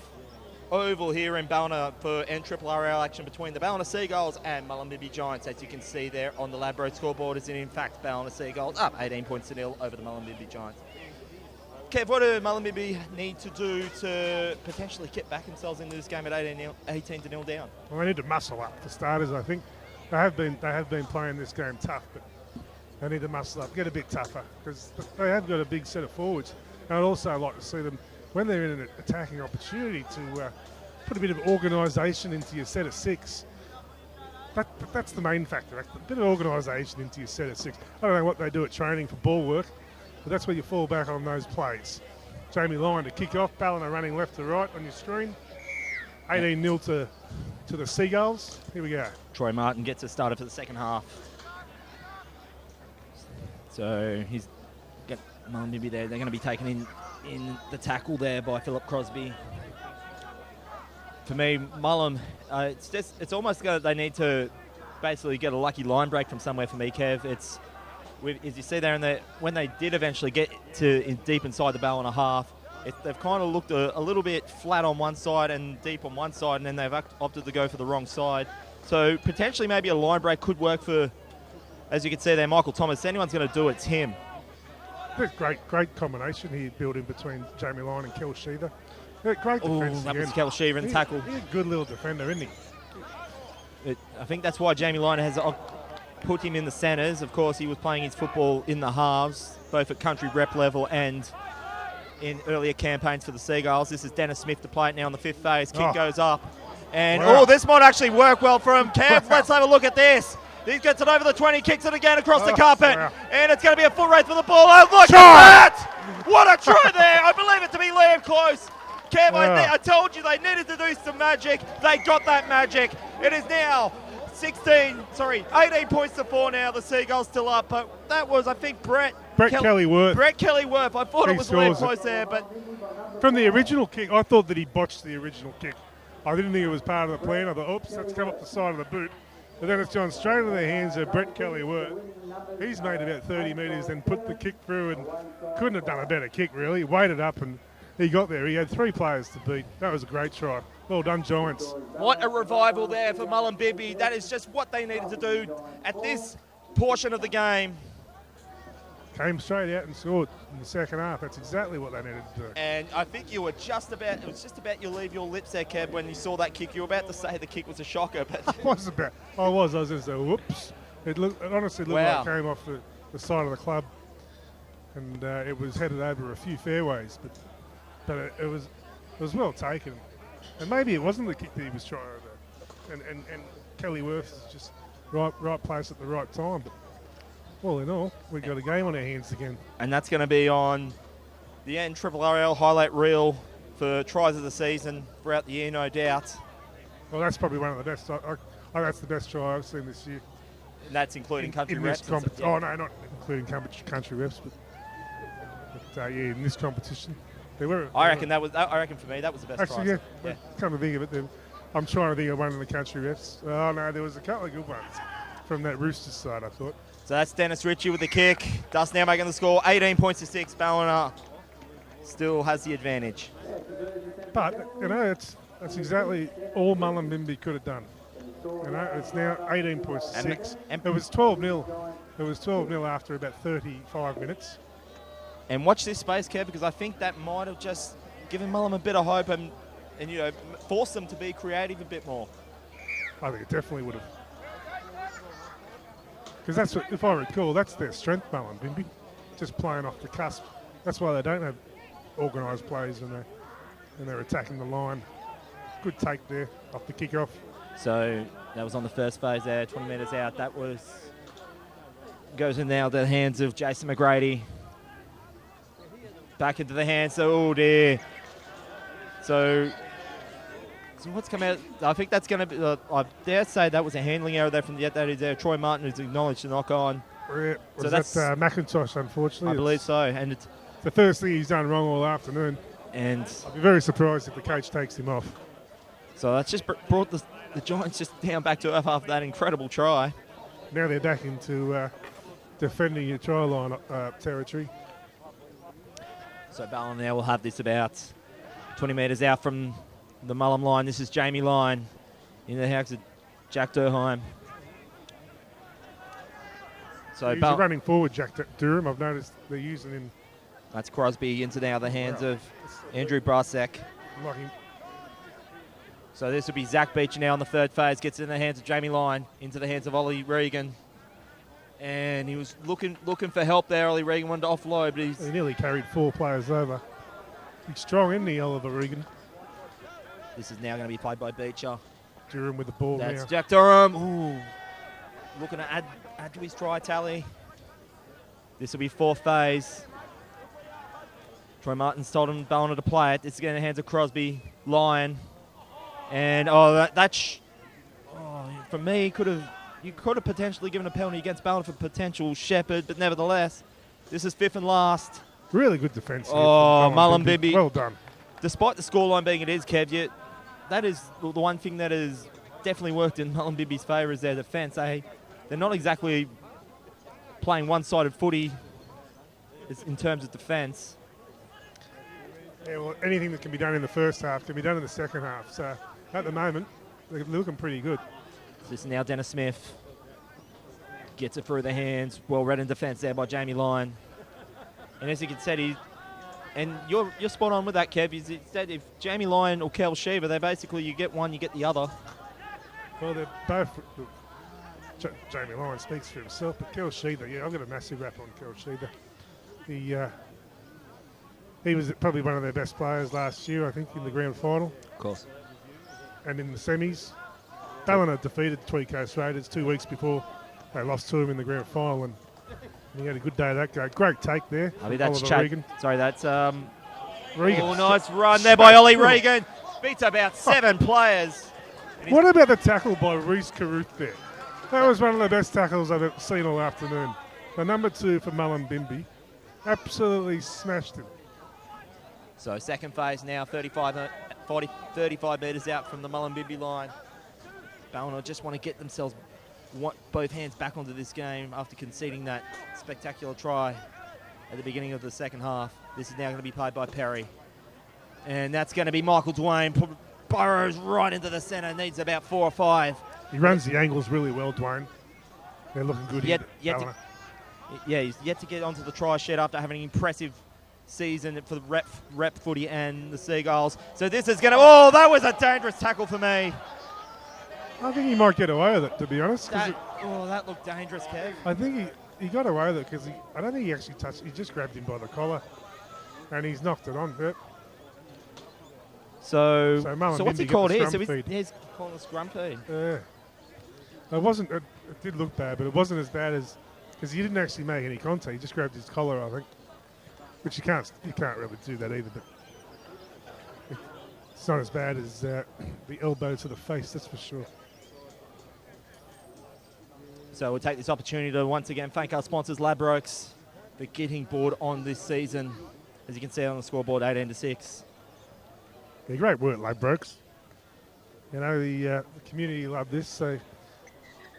Oval here in Ballina for NRRRL action between the Ballina Seagulls and Mullumbimby Giants. As you can see there on the Ladbrokes scoreboard is in fact Ballina Seagulls up 18 points to nil over the Mullumbimby Giants. Kev, what do Mullumbimby need to do to potentially get back themselves into this game at 18 to nil down? Well, they need to muscle up for starters. I think they have been playing this game tough, but they need to muscle up, get a bit tougher, because they have got a big set of forwards. And I'd also like to see them, when they're in an attacking opportunity, to put a bit of organisation into your set of six. That's the main factor, a bit of organisation into your set of six. I don't know what they do at training for ball work, but that's where you fall back on those plays. Jamie Lyon to kick off, Ballina running left to right on your screen. 18-0 to the Seagulls. Here we go. Troy Martin gets us started for the second half. So he's got Mullumbimby there. They're going to be taken in the tackle there by Philip Crosby. For me, Mullum, it's almost they need to basically get a lucky line break from somewhere for me, Kev. As you see there, when they did eventually get to deep inside the Ballina half, they've kind of looked a little bit flat on one side and deep on one side, and then they've opted to go for the wrong side. So potentially maybe a line break could work for, as you can see there, Michael Thomas. If anyone's going to do it, it's him. Great combination here built in between Jamie Lyon and Kel Sheever. Great defence that again. was Kel Sheever in the tackle. He's a good little defender, isn't he? I think that's why Jamie Lyon has put him in the centres. Of course, he was playing his football in the halves, both at country rep level and in earlier campaigns for the Seagulls. This is Dennis Smith to play it now in the fifth phase. Kick goes up. And, this might actually work well for him. Kev, let's have a look at this. He gets it over the 20, kicks it again across the carpet. Wow. And it's going to be a foot race for the ball. Oh, look at that! What a try there. I believe it to be Liam Close. Kev, I told you they needed to do some magic. They got that magic. It is now 18 points to 4 now. The Seagulls still up. But that was, I think, Brett Kelly Worth. Brett Kelly Worth. I thought it was Liam Close there, but from the original kick, I thought that he botched the original kick. I didn't think it was part of the plan. I thought, oops, that's come up the side of the boot. But then it's gone straight into the hands of Brett Kelly Worth. He's made about 30 metres, then put the kick through and couldn't have done a better kick, really. He waited up and he got there. He had 3 players to beat. That was a great try. Well done, Giants. What a revival there for Mullumbimby. That is just what they needed to do at this portion of the game. Came straight out and scored in the second half. That's exactly what they needed to do. And I think you were it was just about you leave your lips there, Kev, when you saw that kick. You were about to say the kick was a shocker, but I was going to say, whoops. It honestly looked like it came off the side of the club, and it was headed over a few fairways, but it was well taken. And maybe it wasn't the kick that he was trying to, and Kelly Worth is just right place at the right time. But all in all, we've got a game on our hands again. And that's going to be on the NRRRL highlight reel for tries of the season throughout the year, no doubt. Well, that's probably one of the best. That's the best try I've seen this year. And that's including country reps. Oh, no, not including country reps, but in this competition. I reckon for me that was the best actually, try. Yeah. Come to think of it, I'm trying to think of one of the country reps. Oh, no, there was a couple of good ones from that Roosters side, I thought. So that's Dennis Ritchie with the kick. Dust now making the score, 18 points to 6. Ballina still has the advantage. But, that's exactly all Mullumbimby could have done. It's now 18 points to 6. It was 12-0. It was 12-0 after about 35 minutes. And watch this space, Kev, because I think that might have just given Mullum a bit of hope and forced them to be creative a bit more. I think it definitely would have. Because that's what, if I recall, that's their strength, Mullumbimby, just playing off the cusp. That's why they don't have organised plays when they're attacking the line. Good take there off the kick-off. So that was on the first phase there, 20 metres out. That goes in now to the hands of Jason McGrady. Back into the hands, oh dear. So what's come out? I think that's going to be, I dare say that was a handling error there from that is there. Troy Martin has acknowledged the knock on. Yeah, so that's McIntosh, unfortunately. I believe so. And it's the first thing he's done wrong all afternoon. And I'd be very surprised if the coach takes him off. So that's just brought the Giants just down back to earth after that incredible try. Now they're back into defending your try line territory. So Ballina now will have this about 20 metres out from the Mullum line. This is Jamie Lyon in the house of Jack Durheim. So He's running forward, Jack Durham. I've noticed they're using him. That's Crosby into now the hands of Andrew Brasek. Like him. So this will be Zach Beach now on the third phase. Gets in the hands of Jamie Lyon, into the hands of Ollie Regan. And he was looking for help there. Ollie Regan wanted to offload, but He nearly carried 4 players over. He's strong, isn't he, Oliver Regan? This is now going to be played by Beecher. Durham with the ball That's now. Jack Durham. Ooh. Looking to add to his try tally. This will be 4th phase. Troy Martin's told him Ballina to play it. It's going to hands of Crosby, Lyon. And for me, you could have potentially given a penalty against Ballina for potential Shepherd, but nevertheless, this is 5th and last. Really good defence. Mullumbimby. Well done. Despite the scoreline being it is, Kev, that is the one thing that has definitely worked in Mullumbimby's favour is their defence. They're not exactly playing one-sided footy in terms of defence. Yeah, well, anything that can be done in the first half can be done in the second half. So at the moment, they're looking pretty good. This is now Dennis Smith. Gets it through the hands. Well read in defence there by Jamie Lyon. And as you can see, and you're spot on with that, Kev. Is that if Jamie Lyon or Kel Shiva, they basically, you get one, you get the other. Well, they're both. Jamie Lyon speaks for himself, but Kel Shiva, I've got a massive rap on Kel Shiva. He was probably one of their best players last year, I think, in the grand final. Of course. And in the semis. Ballina defeated Tweed Coast Raiders 2 weeks before they lost to him in the grand final, and he had a good day that go. Great take there. I mean, that's Oliver Regan. Sorry, that's Regan. Oh, nice run there by Ollie Regan. Beats about 7 players. What about the tackle by Reece Carruth there? That was one of the best tackles I've ever seen all afternoon. The number 2 for Mullumbimby absolutely smashed him. So second phase now, 35 metres out from the Mullumbimby line. Ballina just want to get themselves both hands back onto this game after conceding that spectacular try at the beginning of the second half. This is now going to be played by Perry. And that's going to be Michael Dwayne. Burrows right into the centre, needs about 4 or 5. He runs the angles really well, Dwayne. They're looking good. He's yet to get onto the try shed after having an impressive season for the rep footy and the Seagulls. So this is going to... Oh, that was a dangerous tackle for me. I think he might get away with it, to be honest. That looked dangerous, Kev. I think he got away with it because I don't think he actually touched. He just grabbed him by the collar, and he's knocked it on. Yep. So what's he called here? So he's calling a scrum feed. Yeah. It wasn't. It did look bad, but it wasn't as bad as because he didn't actually make any contact. He just grabbed his collar, I think. Which you can't really do that either. But it's not as bad as the elbow to the face, that's for sure. So we'll take this opportunity to once again thank our sponsors, Ladbrokes, for getting board on this season. As you can see on the scoreboard, 18-6. Yeah, great work, Ladbrokes. You know, the community love this, so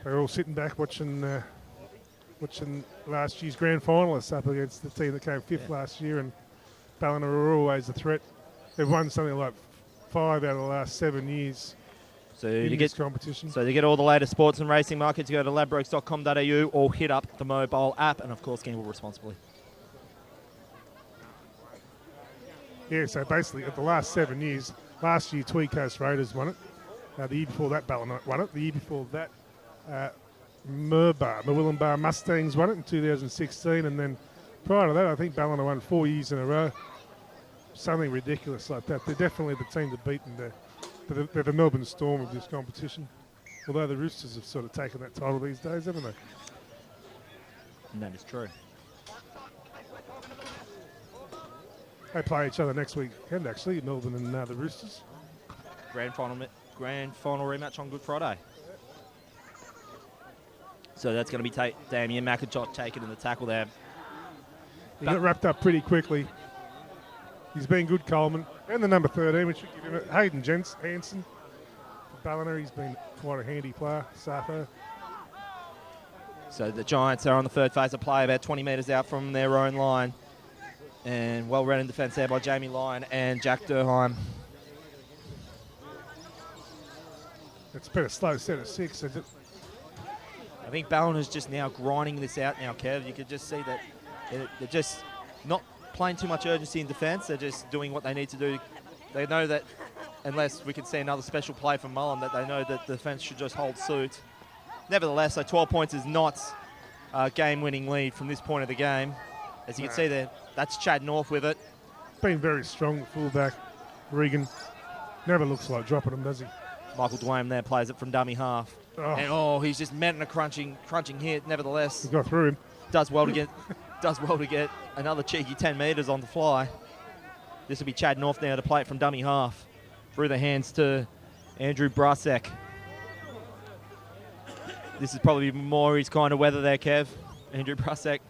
they're all sitting back watching last year's grand finalists up against the team that came 5th last year, and Ballina are always a threat. They've won something like 5 out of the last 7 years. So to get competition. So to get all the latest sports and racing markets, go to ladbrokes.com.au or hit up the mobile app, and of course gamble responsibly. Yeah, so basically at the last 7 years, last year Tweed Coast Raiders won it. The year before that Ballina won it. The year before that Mullumbimby Mustangs won it in 2016, and then prior to that I think Ballina won 4 years in a row. Something ridiculous like that. They're definitely the team to beat in there. They're the Melbourne Storm of this competition. Although the Roosters have sort of taken that title these days, haven't they? That is true. They play each other next weekend, actually, Melbourne and the Roosters. Grand final rematch on Good Friday. So that's going to be Damien McIntosh taking in the tackle there. He got wrapped up pretty quickly. He's been good, Coleman. And the number 13, which should give him Hayden Hansen. For Ballina, he's been quite a handy player, Sapo. So the Giants are on the third phase of play, about 20 metres out from their own line. And well read in defence there by Jamie Lyon and Jack Durheim. It's been a slow set of 6. So I think Ballina's just now grinding this out now, Kev. You could just see that they're just not playing too much urgency in defence. They're just doing what they need to do. They know that unless we can see another special play from Mullen, that they know that the defence should just hold suit. Nevertheless, so 12 points is not a game-winning lead from this point of the game. As you can see there, that's Chad North with it. been very strong, fullback. Regan never looks like dropping him, does he? Michael Dwayne there plays it from dummy half. Oh. And he's just met in a crunching hit. Nevertheless, He got through him. does well to get another cheeky 10 metres on the fly. This will be Chad North now to play it from dummy half. Through the hands to Andrew Brasek. This is probably more his kind of weather there, Kev. Andrew Brasek.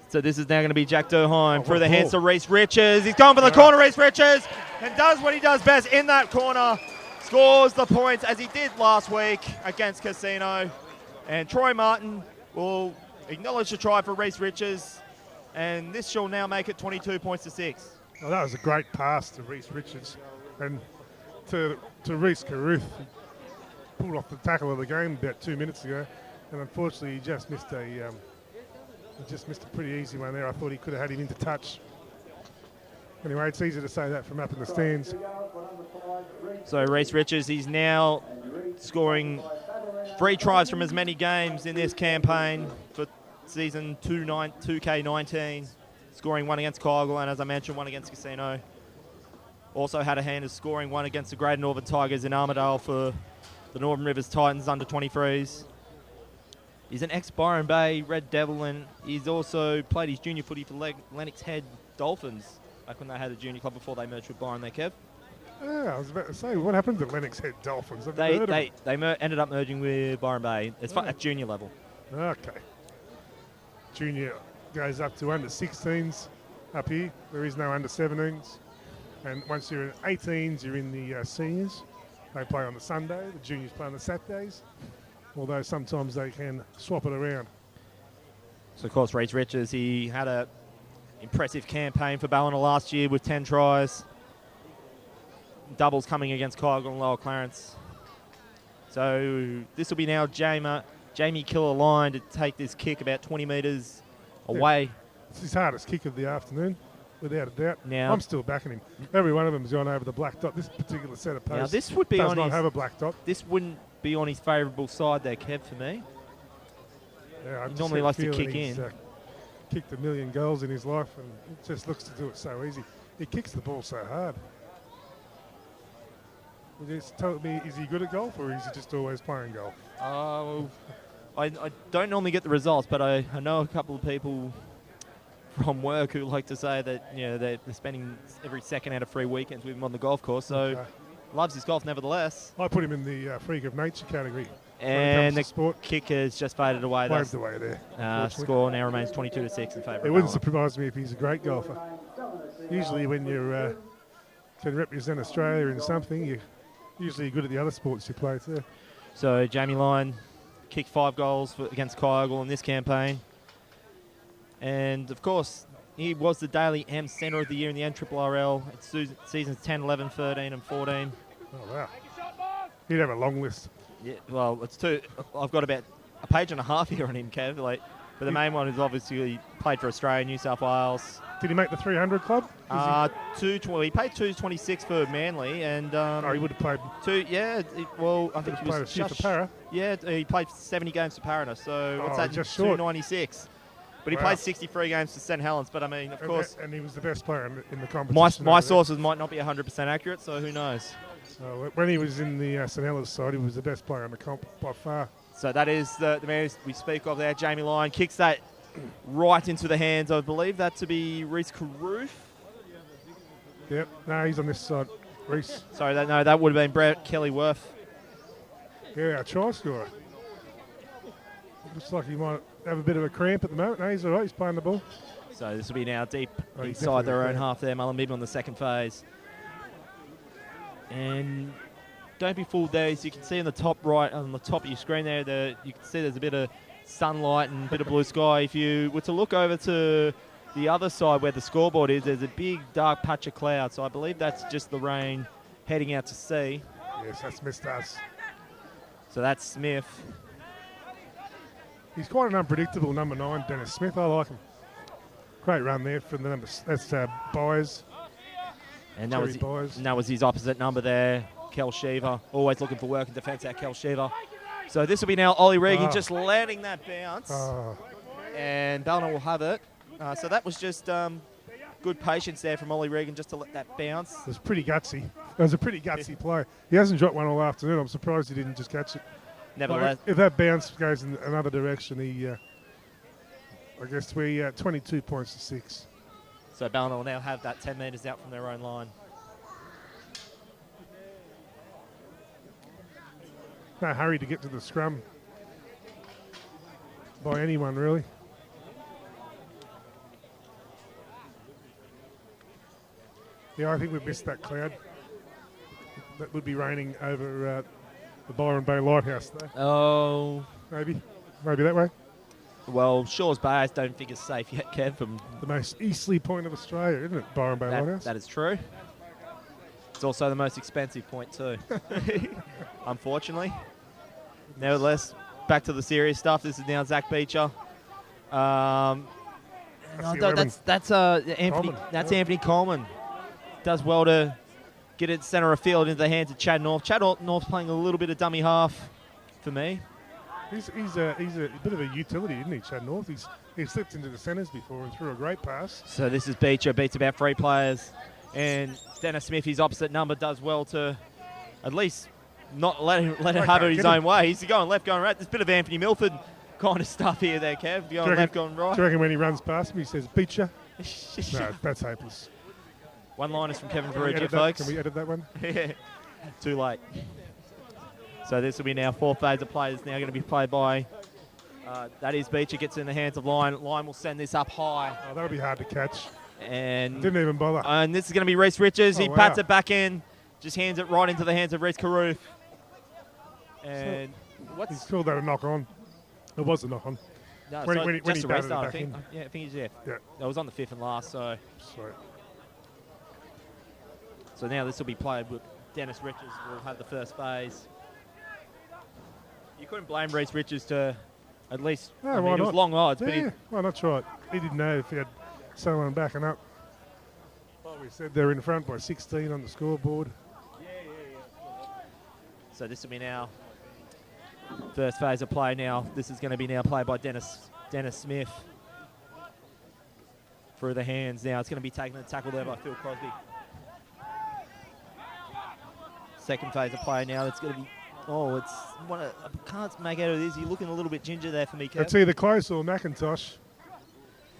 So this is now going to be Jack Durheim through the hands to Reece Riches. He's gone for the corner, Reece Riches, and does what he does best in that corner. Scores the points as he did last week against Casino. And Troy Martin will acknowledge the try for Reece Riches. And this shall now make it 22 points to 6. Well, that was a great pass to Reece Richards. And to Reece Carruth, he pulled off the tackle of the game about 2 minutes ago. And unfortunately, he just missed a pretty easy one there. I thought he could have had him into touch. Anyway, it's easy to say that from up in the stands. So Reece Riches, he's now scoring 3 tries from as many games in this campaign for season 2K19, scoring 1 against Kyle and, as I mentioned, 1 against Casino. Also had a hand of scoring 1 against the Greater Northern Tigers in Armidale for the Northern Rivers Titans under 23s. He's an ex-Byron Bay Red Devil, and he's also played his junior footy for Lennox Head Dolphins back when they had a junior club before they merged with Byron there, Kev. Yeah, I was about to say, what happened to Lennox Head Dolphins? They ended up merging with Byron Bay. It's at junior level. Okay. Junior goes up to under 16s up here. There is no under 17s. And once you're in 18s, you're in the seniors. They play on the Sunday. The juniors play on the Saturdays. Although sometimes they can swap it around. So, of course, Reece Riches, he had a impressive campaign for Ballina last year with 10 tries. Doubles coming against Kyle and Lower Clarence. So this will be now Jamie Killer line to take this kick about 20 metres away. It's his hardest kick of the afternoon, without a doubt. Now, I'm still backing him. Every one of them has gone over the black dot. This particular set of posts now this would be does not have a black dot. This wouldn't be on his favourable side there, Kev, for me. Yeah, He normally likes to kick in. Kicked 1 million goals in his life, and it just looks to do it so easy. He kicks the ball so hard. Just tell me, is he good at golf, or is he just always playing golf? I don't normally get the results, but I know a couple of people from work who like to say that they're spending every second out of 3 weekends with him on the golf course. So loves his golf nevertheless. I put him in the freak of nature category. And the kick has just faded away. Waved away there. Score now remains 22-6 in favour of It wouldn't surprise me if he's a great golfer. Usually when you can represent Australia in something, you're usually good at the other sports you play too. So Jamie Lyon kicked 5 goals against Kyogle in this campaign. And of course, he was the Daily M Centre of the Year in the NRRRL at seasons 10, 11, 13 and 14. Oh wow. He'd have a long list. Yeah, well, it's 2. I've got about a page and a half here on him, Kev. But the main one is obviously played for Australia, New South Wales. Did he make the 300 club? He paid 226 for Manly, and he would have played 2. Yeah, I think he was a few for Para. Yeah, he played 70 games for Parana. So what's that? Just 296. But he played 63 games for St Helens. But I mean, of course, and he was the best player in the competition. My sources might not be 100% accurate, so who knows? When he was in the St Helens side, he was the best player in the comp by far. So that is the man we speak of there. Jamie Lyon kicks that right into the hands. I believe that to be Reece Carruth. Yep. No, he's on this side. Reece. Sorry, that would have been Brett Kelly-Worth. Yeah, our try scorer. Looks like he might have a bit of a cramp at the moment. No, he's all right. He's playing the ball. So this will be now deep inside their own half there. Mullumbimby on the second phase. And don't be fooled there. As you can see on the top right, on the top of your screen there, you can see there's a bit of sunlight and a bit of blue sky. If you were to look over to the other side where the scoreboard is, there's a big dark patch of cloud. So I believe that's just the rain heading out to sea. Yes, that's missed us. So that's Smith. He's quite an unpredictable number 9, Dennis Smith. I like him. Great run there from the numbers. That's Byers. And Jerry Byers. that was his opposite number there, Kel Sheaver. Always looking for work in defence, that Kel Sheaver. So this will be now Ollie Regan just landing that bounce. And Ballina will have it. So that was just good patience there from Ollie Regan just to let that bounce. It was pretty gutsy. It was a pretty gutsy play. He hasn't dropped one all afternoon. I'm surprised he didn't just catch it. Nevertheless, If that bounce goes in another direction, I guess we're 22 points to 6. so Ballina will now have that 10 metres out from their own line. No hurry to get to the scrum by anyone, really. Yeah, I think we've missed that cloud. That would be raining over the Byron Bay Lighthouse, though. Oh, Maybe that way. well, Shaw's Bay don't think it's safe yet, Kev. From The most easterly point of Australia, isn't it, Byron Bay Lighthouse? that is true. It's also the most expensive point too, unfortunately. Nevertheless, back to the serious stuff. This is now Zach Beecher. the 11. That's Anthony. Coleman, That's yeah. Anthony Coleman. Does well to get it centre of field into the hands of Chad North. Chad North playing a little bit of dummy half for me. He's a bit of a utility, isn't he, Chad North? He's slipped into the centres before and threw a great pass. So this is Beecher, beats about 3 players. And Dennis Smith, his opposite number, does well to at least not let him have it his own way. He's going left, going right. There's a bit of Anthony Milford kind of stuff here there, Kev. Going left, going right. Do you reckon when he runs past him, he says, Beecher? No, that's hopeless. One-liners from Kevin Can we Veruggia, edit that? folks. Can we edit that one? Too late. So this will be now 4 phase of play. It's now going to be played by, that is Beecher, gets in the hands of Lyon. Lyon will send this up high. Oh, that'll be hard to catch. And Didn't even bother. And this is going to be Reece Richards. Oh, He wow. pats it back in, just hands it right into the hands of Reece Caruth. And He's called that a knock on. It was a knock on. No, When so he just a batted it restart, I back think. in. Yeah, I think he's, yeah. Yeah. That was on the 5th and last, so. Sorry. So now this will be played with Dennis Richards will have the first phase. You couldn't blame Reece Richards to at least, No, I mean, why it was not? long odds, but Yeah, why not try it? He didn't know if he had someone backing up. Like we said, they're in front by 16 on the scoreboard. so this will be now first phase of play now. This is going to be now played by Dennis Smith. Through the hands now. It's going to be taken and tackled there by Phil Crosby. Second phase of play now. It's going to be, I can't make out who it is. You're looking a little bit ginger there for me, Kev. It's either Close or McIntosh.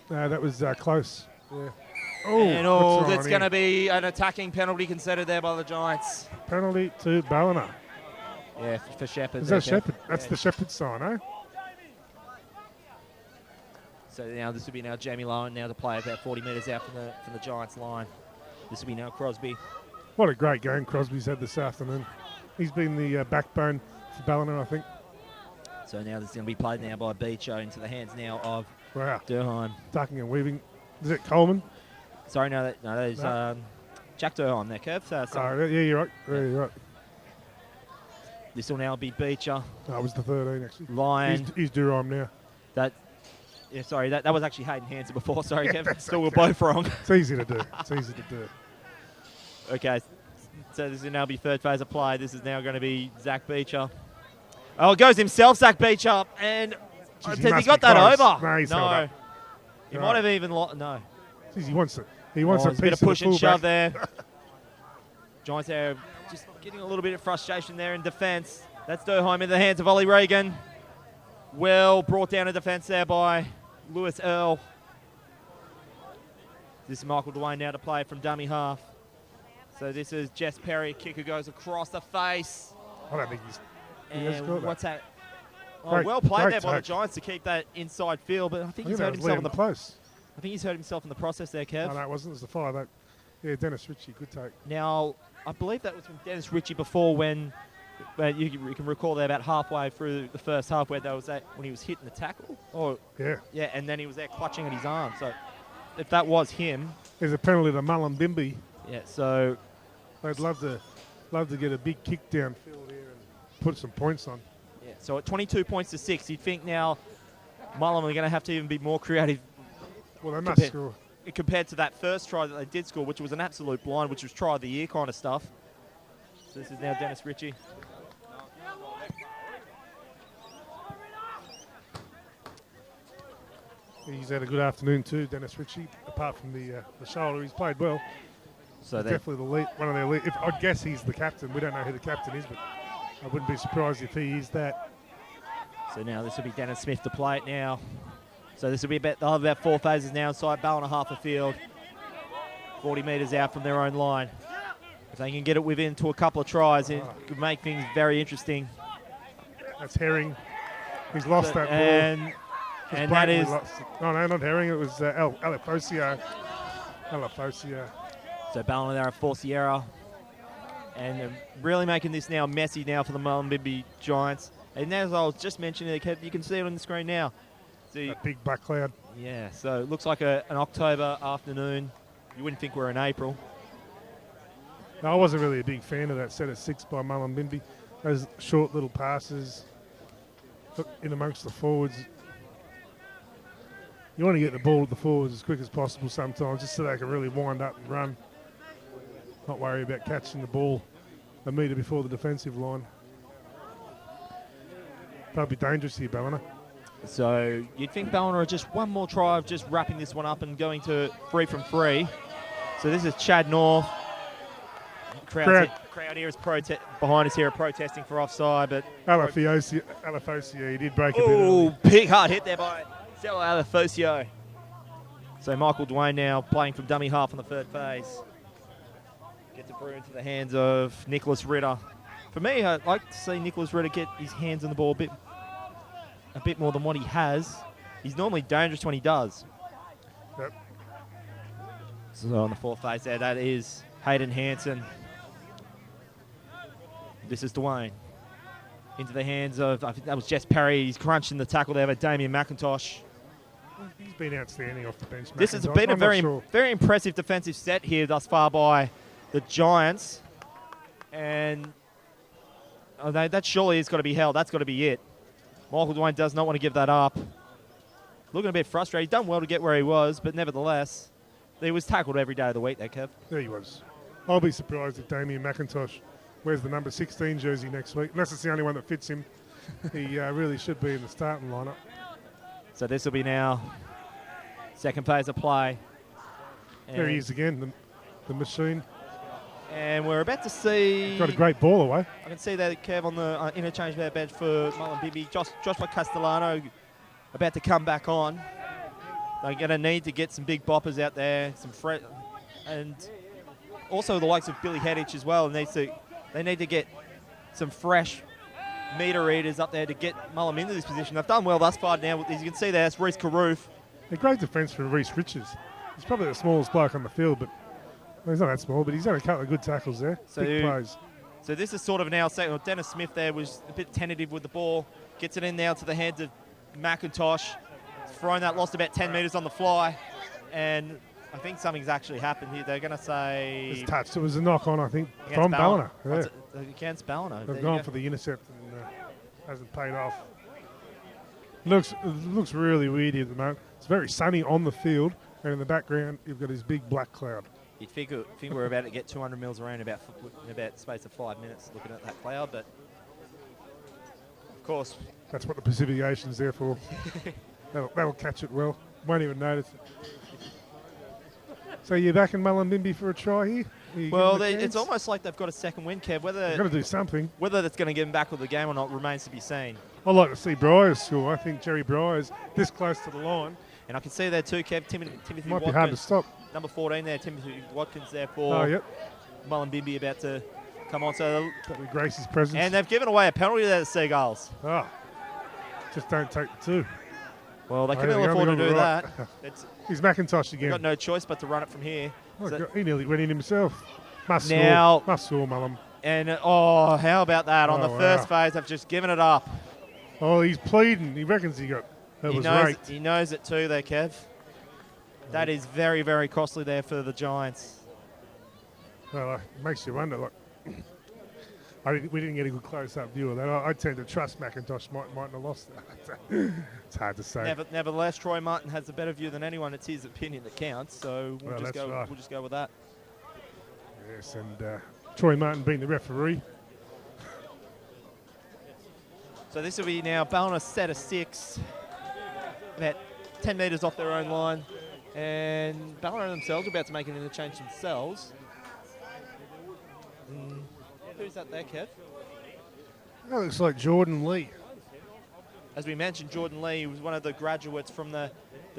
No, that was Close. Yeah. And that's that's going to be an attacking penalty considered there by the Giants. penalty to Ballina. Yeah, for Shepherd. Is there, that Kev. Shepherd? That's Yeah. the Shepherd sign, eh? So now this will be now Jamie Lowen now to play about 40 metres out from the Giants line. This will be now Crosby. What a great game Crosby's had this afternoon. He's been the backbone for Ballina, I think. So now this is going to be played now by Beecher into the hands now of Wow. Durheim. Ducking and weaving. Is it Coleman? Sorry, no, that is Jack Durheim there, Kev. So Oh, yeah, you're right. Yeah, you're right. this will now be Beecher. That was the 13, actually. Lyon. He's Durham now. That was actually Hayden Hansen before. Sorry, Yeah, Kev. that's So we're okay. both wrong. It's easy to do. It's easy to do. Okay, so this will now be third phase of play. This is now going to be Zach Beecher. Oh, it goes himself, Zach Beecher, and Jeez, has he he must got be that close. over? No, he's held up. He No. might have even no. Jeez, he wants it. He wants a There's a bit piece of push of and the shove fullback. there. Giants there just getting a little bit of frustration there in defence. That's Durheim in the hands of Ollie Regan. Well brought down in defence there by Lewis Earl. This is Michael Dwayne now to play from dummy half. So this is Jess Perry. Kicker goes across the face. I don't think he has And got that. what's that? Oh, Great- well played great there by the take. Giants to keep that inside field, but I think he's that hurt was himself in Liam the Close. I think he's hurt himself in the process there, Kev. No, it wasn't. It was the 5. Yeah, Dennis Ritchie, good take. Now, I believe that was from Dennis Ritchie before when you can recall there about halfway through the first half where there was that when he was hitting the tackle. Yeah. And then he was there clutching at his arm. So if that was him, There's a penalty to Mullumbimby. yeah. So They'd love to Love to get a big kick downfield here and put some points on. Yeah, so at 22 points to 6, you'd think now Mullumbimby are going to have to even be more creative Well, they must score. compared to that first try that they did score, which was an absolute blind, which was try of the year kind of stuff. So this is now Dennis Ritchie. He's had a good afternoon too, Dennis Ritchie. Apart from the shoulder, he's played well. So Definitely the lead, one of their lead. I'd guess he's the captain. We don't know who the captain is, but I wouldn't be surprised if he is that. So now this will be Dennis Smith to play it now. So this will be they'll have about 4 phases now inside Ballina half a field. 40 metres out from their own line. If they can get it within to a couple of tries, it could make things very interesting. That's Herring. He's lost that ball. And that is... No, not Herring. It was Alafosio. So Ballina there at Forciera. And they're really making this now messy now for the Mullumbimby Giants. And as I was just mentioning, you can see it on the screen now. That big black cloud. Yeah, so it looks like an October afternoon. You wouldn't think we're in April. No, I wasn't really a big fan of that set of 6 by Mullumbimby. Those short little passes in amongst the forwards. You want to get the ball at the forwards as quick as possible sometimes, just so they can really wind up and run. Not worry about catching the ball a metre before the defensive line. That'll be dangerous here, Ballina. So you'd think Ballina are just one more try of just wrapping this one up and going to 3 from 3. So this is Chad North. Crowd here is behind us here are protesting for offside, but Alafosio, he did break a bit. Oh, big hard hit there by Stella Alafosio. So Michael Dwayne now playing from dummy half on the third phase. Gets it through into the hands of Nicholas Ritter. For me, I'd like to see Nicholas Ritter get his hands on the ball a bit more than what he has. He's normally dangerous when he does. Yep. So on the fourth phase there, that is Hayden Hansen. This is Dwayne. Into the hands of, I think that was Jess Perry. He's crunching the tackle there by Damien McIntosh. He's been outstanding off the bench. This has been a very impressive defensive set here thus far by the Giants. And that surely has got to be held. That's got to be it. Michael Dwayne does not want to give that up. Looking a bit frustrated. He's done well to get where he was, but nevertheless, he was tackled every day of the week there, Kev. There he was. I'll be surprised if Damien McIntosh wears the number 16 jersey next week, unless it's the only one that fits him. He really should be in the starting lineup. So this will be now second phase of play. And there he is again, the machine. And we're about to see... Got a great ball away. I can see that Kev on the interchange there bench for Mullumbimby. Joshua Castellano about to come back on. They're going to need to get some big boppers out there, and also the likes of Billy Headich as well. They need to get some fresh meter readers up there to get Mullumbimby into this position. They've done well thus far now. As you can see there, that's Reece Carruth. A great defence from Reece Richards. He's probably the smallest bloke on the field, but he's not that small, but he's had a couple of good tackles there. Big plays. So this is sort of now saying, Dennis Smith there was a bit tentative with the ball. Gets it in now to the hands of McIntosh. Thrown that, lost about 10 metres on the fly. And I think something's actually happened here. They're going to say... It's touched. It was a knock-on, I think, from Ballina. Yeah. Against Ballina. They've gone for the intercept and hasn't paid off. Looks really weird here at the moment. It's very sunny on the field, and in the background, you've got this big black cloud. You'd think we're about to get 200 mils around in about space of 5 minutes looking at that cloud, but of course. That's what the precipitation's there for. That'll catch it well. Won't even notice it. So you're back in Mullumbimby for a try here? Well, it's almost like they've got a second win, Kev. They've got to do something. Whether that's going to get them back with the game or not remains to be seen. I'd like to see Briers score. I think Jerry Briers this close to the line. And I can see there too, Kev. Timothy Might Watkins, be hard to stop. Number 14 there, Timothy Watkins there for Mullumbimby about to come on. So that'll be Gracie's presence. And they've given away a penalty there to Seagulls. Just don't take the 2. Well, they couldn't afford to do that. He's McIntosh again. Got no choice but to run it from here. He nearly went in himself. Must score, Mullum. And how about that? On the first phase, they've just given it up. Oh, he's pleading. He reckons he was raped. He knows it too there, Kev. That is very, very costly there for the Giants. Well, it makes you wonder. We didn't get a good close-up view of that. I tend to trust McIntosh mightn't have lost that. It's hard to say. Nevertheless, Troy Martin has a better view than anyone. It's his opinion that counts, so we'll just go with that. Yes, and Troy Martin being the referee. So this will be now Ballina set of 6, about 10 metres off their own line, and Ballina themselves are about to make an interchange themselves. Who's that there, Kev? That looks like Jordan Lee. As we mentioned, Jordan Lee was one of the graduates from the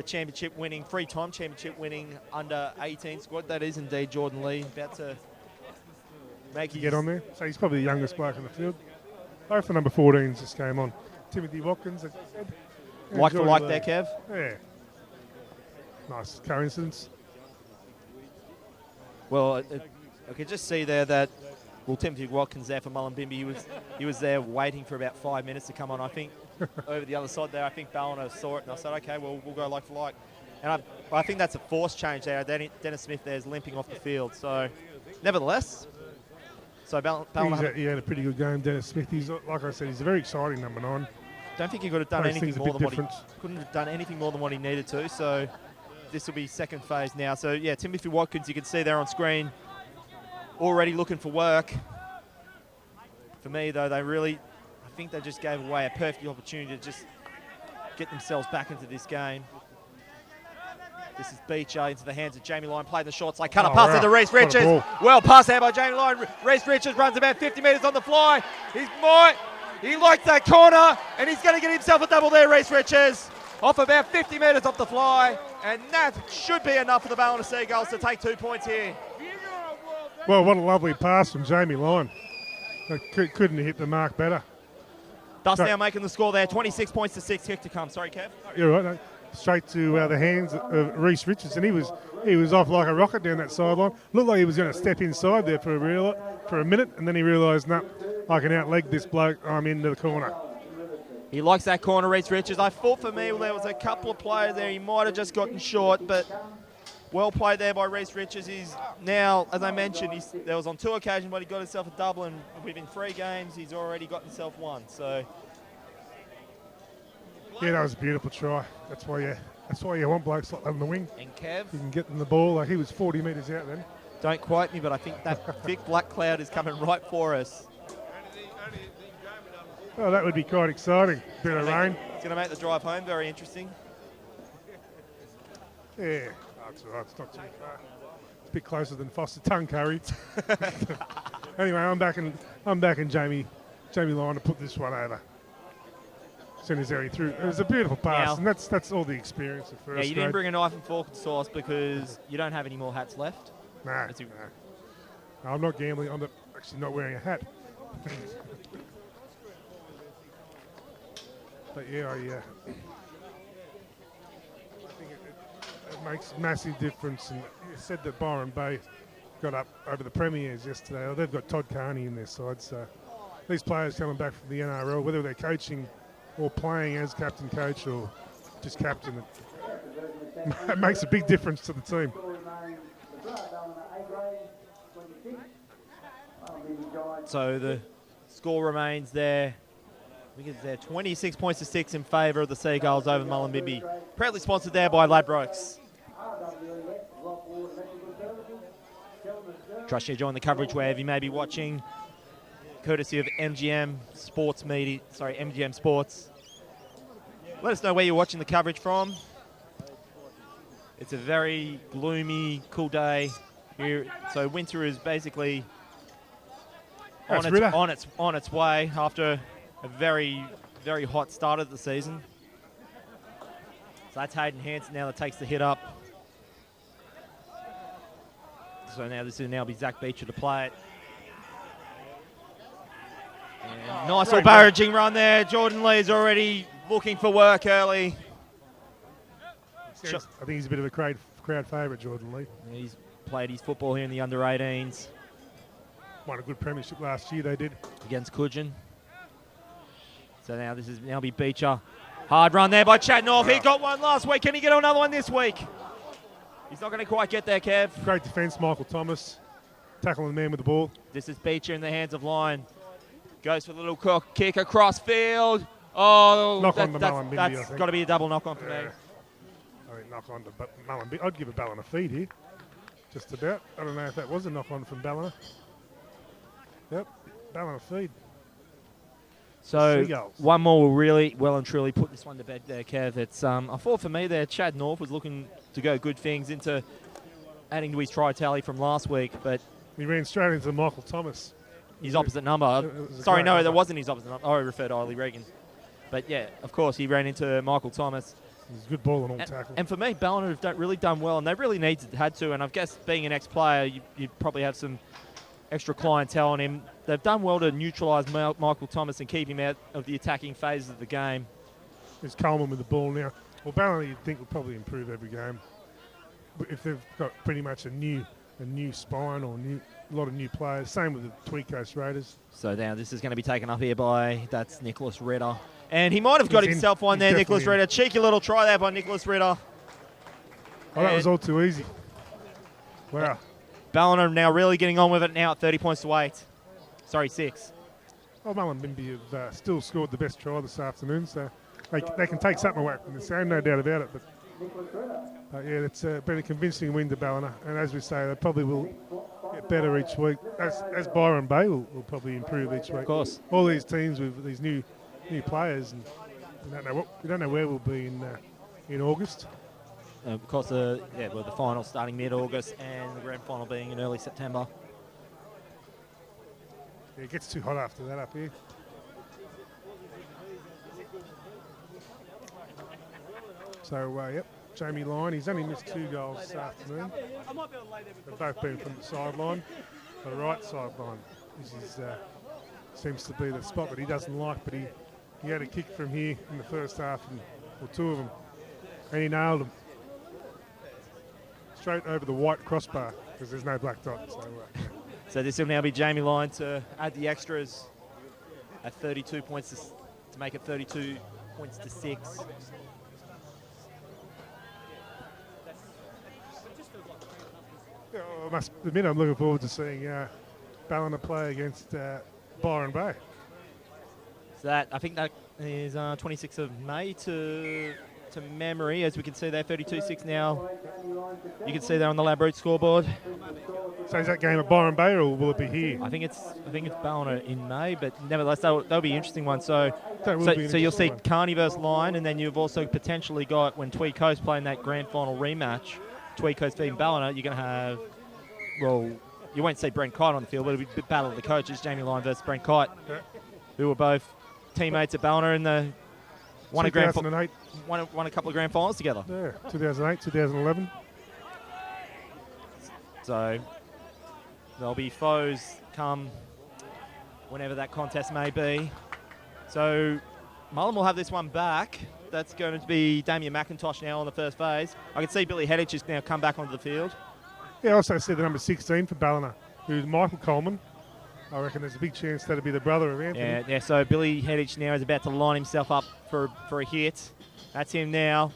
championship-winning, three-time championship-winning under-18 squad. That is indeed Jordan Lee, about to make his... Get on there. So he's probably the youngest bloke in the field. Both for number 14s just came on. Timothy Watkins, as you said. Like for like there, Kev? Yeah. Nice coincidence. Well, I could just see there that, well, Timothy Watkins there for Mullumbimby, he was there waiting for about 5 minutes to come on. I think over the other side there, I think Ballina saw it, and I said, okay, well, we'll go like for like. And I think that's a forced change there. Dennis Smith there's limping off the field. So, nevertheless, so Ballina... He had a pretty good game, Dennis Smith. He's, like I said, he's a very exciting number 9. Don't think he could have done anything more than what he couldn't have done anything more than what he needed to. So, this will be second phase now. So, yeah, Timothy Watkins, you can see there on screen, already looking for work. For me, though, I think they just gave away a perfect opportunity to just get themselves back into this game. This is Beecher into the hands of Jamie Lyon, playing the short side, cut a pass into Reece Richards. Well passed there by Jamie Lyon. Reece Richards runs about 50 metres on the fly. He likes that corner, and he's going to get himself a double there, Reece Richards. Off about 50 metres off the fly, and that should be enough for the Ballina Seagulls to take 2 points here. Well, what a lovely pass from Jamie Lyon. Couldn't have hit the mark better. Thus now making the score there, 26 points to 6, kick to come. Sorry, Kev. You're right. No. Straight to the hands of Reece Richards, and he was off like a rocket down that sideline. Looked like he was going to step inside there for a minute, and then he realised, no, I can outleg this bloke. I'm into the corner. He likes that corner, Reece Richards. I thought for me there was a couple of players there. He might have just gotten short, but well played there by Reece Richards. He's now, as I mentioned, there was on 2 occasions when he got himself a double, and within 3 games he's already got himself 1. So. Yeah, that was a beautiful try. That's why you want blokes like that on the wing. And Kev, you can get them the ball. Like he was 40 metres out then. Don't quote me, but I think that thick black cloud is coming right for us. Oh, that would be quite exciting. Bit of rain. It's going to make the drive home very interesting. Yeah, that's all right. It's not too far. It's a bit closer than Foster Tuncurry. Anyway, I'm backing Jamie Lyon to put this one over. Sinizeri through. It was a beautiful pass, now, and that's all the experience of first Yeah, you didn't bring a knife and fork and sauce because you don't have any more hats left. No, I'm not gambling. I'm actually not wearing a hat. But yeah, I think it makes a massive difference. And you said that Byron Bay got up over the Premiers yesterday. They've got Todd Carney in their side, so these players coming back from the NRRRL, whether they're coaching or playing as captain coach or just captain, it makes a big difference to the team. So the score remains there. I think it's there 26 points to 6 in favour of the Seagulls over Mullumbimby. Proudly sponsored there by Ladbrokes. Trust you join the coverage wherever you may be watching, courtesy of MGM Sports Media. Sorry, MGM Sports. Let us know where you're watching the coverage from. It's a very gloomy, cool day here. So winter is basically on its way after a very, very hot start of the season. So that's Hayden Hanson now that takes the hit up. So now this will now be Zach Beecher to play it. And nice little barraging run there. Jordan Lee's already looking for work early. I think he's a bit of a crowd favourite, Jordan Lee. Yeah, he's played his football here in the under-18s. Won a good premiership last year, they did. Against Coogin. So now this is be Beecher. Hard run there by Chad North. He got one last week. Can he get another one this week? He's not going to quite get there, Kev. Great defence, Michael Thomas. Tackling the man with the ball. This is Beecher in the hands of Lyon. Goes for the little kick across field. Oh, Knock on to Mullumbimby, I that's think. got to be a double knock on for me. I think knock on to Mullumbimby. I'd give a Ballina feed here. Just about. I don't know if that was a knock on from Ballina. Yep, Ballina feed. So Seagulls. one more will really well and truly put this one to bed there, Kev. It's I thought for me there, Chad North was looking to go good things into adding to his try tally from last week, but He ran straight into Michael Thomas. his opposite number. It was a Sorry, great no, number. that wasn't his opposite number. I referred to Ollie Regan. But yeah, of course, he ran into Michael Thomas. He's a good ball and all tackle. And for me, Ballina have really done well, and they really had to. And I guess being an ex-player, you probably have some extra clientele on him. They've done well to neutralise Michael Thomas and keep him out of the attacking phases of the game. There's Coleman with the ball now. Well, Ballina you'd think will probably improve every game. But if they've got pretty much a new spine or a lot of new players. Same with the Tweed Coast Raiders. So now this is going to be taken up here by, that's Nicholas Ritter. And he might have got He's in. himself one He's there, Nicholas definitely in. Ritter. Cheeky little try there by Nicholas Ritter. Oh, that was all too easy. Wow. Ballina now really getting on with it now at 30 points to 8. Sorry, 6. Well, Mullumbimby have still scored the best try this afternoon, so they can take something away from this game, no doubt about it. But yeah, it's been a convincing win to Ballina, and as we say, they probably will get better each week. As Byron Bay will probably improve each week. Of course. All these teams with these new players, and we don't know where we'll be in August. Of course, the final starting mid-August and the grand final being in early September. Yeah, it gets too hot after that up here. So, yep, Jamie Lyon, he's only missed 2 goals this afternoon. They've both been from the sideline, the right sideline. This is, seems to be the spot that he doesn't like, but he had a kick from here in the first half, or 2 of them, and he nailed them. Straight over the white crossbar, because there's no black dot. So this will now be Jamie Lyon to add the extras at 32 points to make it 32 points to 6. I must admit, I'm looking forward to seeing Ballina play against Byron Bay. So that, I think that is 26th of May to memory, as we can see there, 32-6 now. You can see there on the Ladbrokes scoreboard. So is that game at Byron Bay, or will it be here? I think it's Ballina in May, but nevertheless, that'll be an interesting one. So you'll see one. Carney versus Lyon, and then you've also potentially got, when Tweed Coast playing that grand final rematch, Tweed Coast beating Ballina, you're going to have, well, you won't see Brent Kite on the field, but it'll be a battle of the coaches, Jamie Lyon versus Brent Kite, who were both teammates at Ballina in the won a 2008. won a couple of grand finals together. Yeah, 2008, 2011. So there'll be foes come whenever that contest may be. So Mullen will have this one back. That's going to be Damien McIntosh now on the first phase. I can see Billy Heddich has now come back onto the field. Yeah, I also see the number 16 for Ballina, who's Michael Coleman. I reckon there's a big chance that'll be the brother of Anthony. Yeah. So Billy Heddich now is about to line himself up for a hit. That's him now.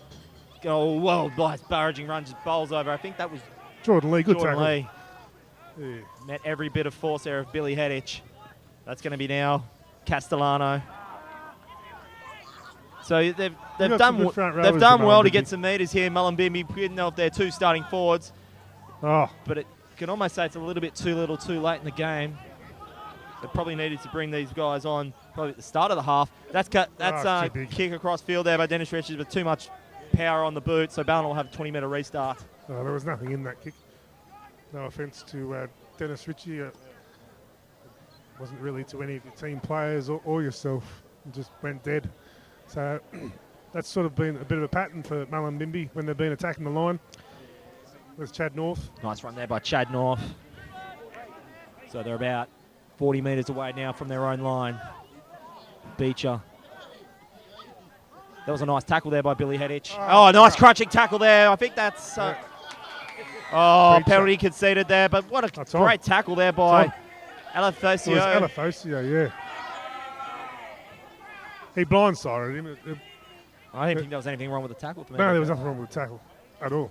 Oh, whoa, nice barraging run, just bowls over. I think that was Jordan Lee, good Jordan tackle. Lee. Yeah. Met every bit of force there of Billy Heddich. That's going to be now Castellano. So they've got done some good front they've rowers done for well to Mullumbimby. get some meters here. Mullumbimby, we didn't know if they're 2 starting forwards, Oh, but it can almost say it's a little bit too little, too late in the game. They probably needed to bring these guys on probably at the start of the half. That's too big. kick across field there by Dennis Richards, but too much power on the boot. So Ballina will have a 20-meter restart. there was nothing in that kick. No offence to Dennis Ritchie. Wasn't really to any of your team players or yourself. It just went dead. So that's sort of been a bit of a pattern for Mullumbimby when they've been attacking the line. There's Chad North. Nice run there by Chad North. So they're about 40 metres away now from their own line. Beecher. That was a nice tackle there by Billy Heddich. Oh, nice crunching tackle there. I think that's... Beecher. penalty conceded there, but what a That's great on. tackle there by It was Alafosio. Alafosio, yeah. He blindsided him. I didn't think there was anything wrong with the tackle for me. No, there was nothing wrong with the tackle at all.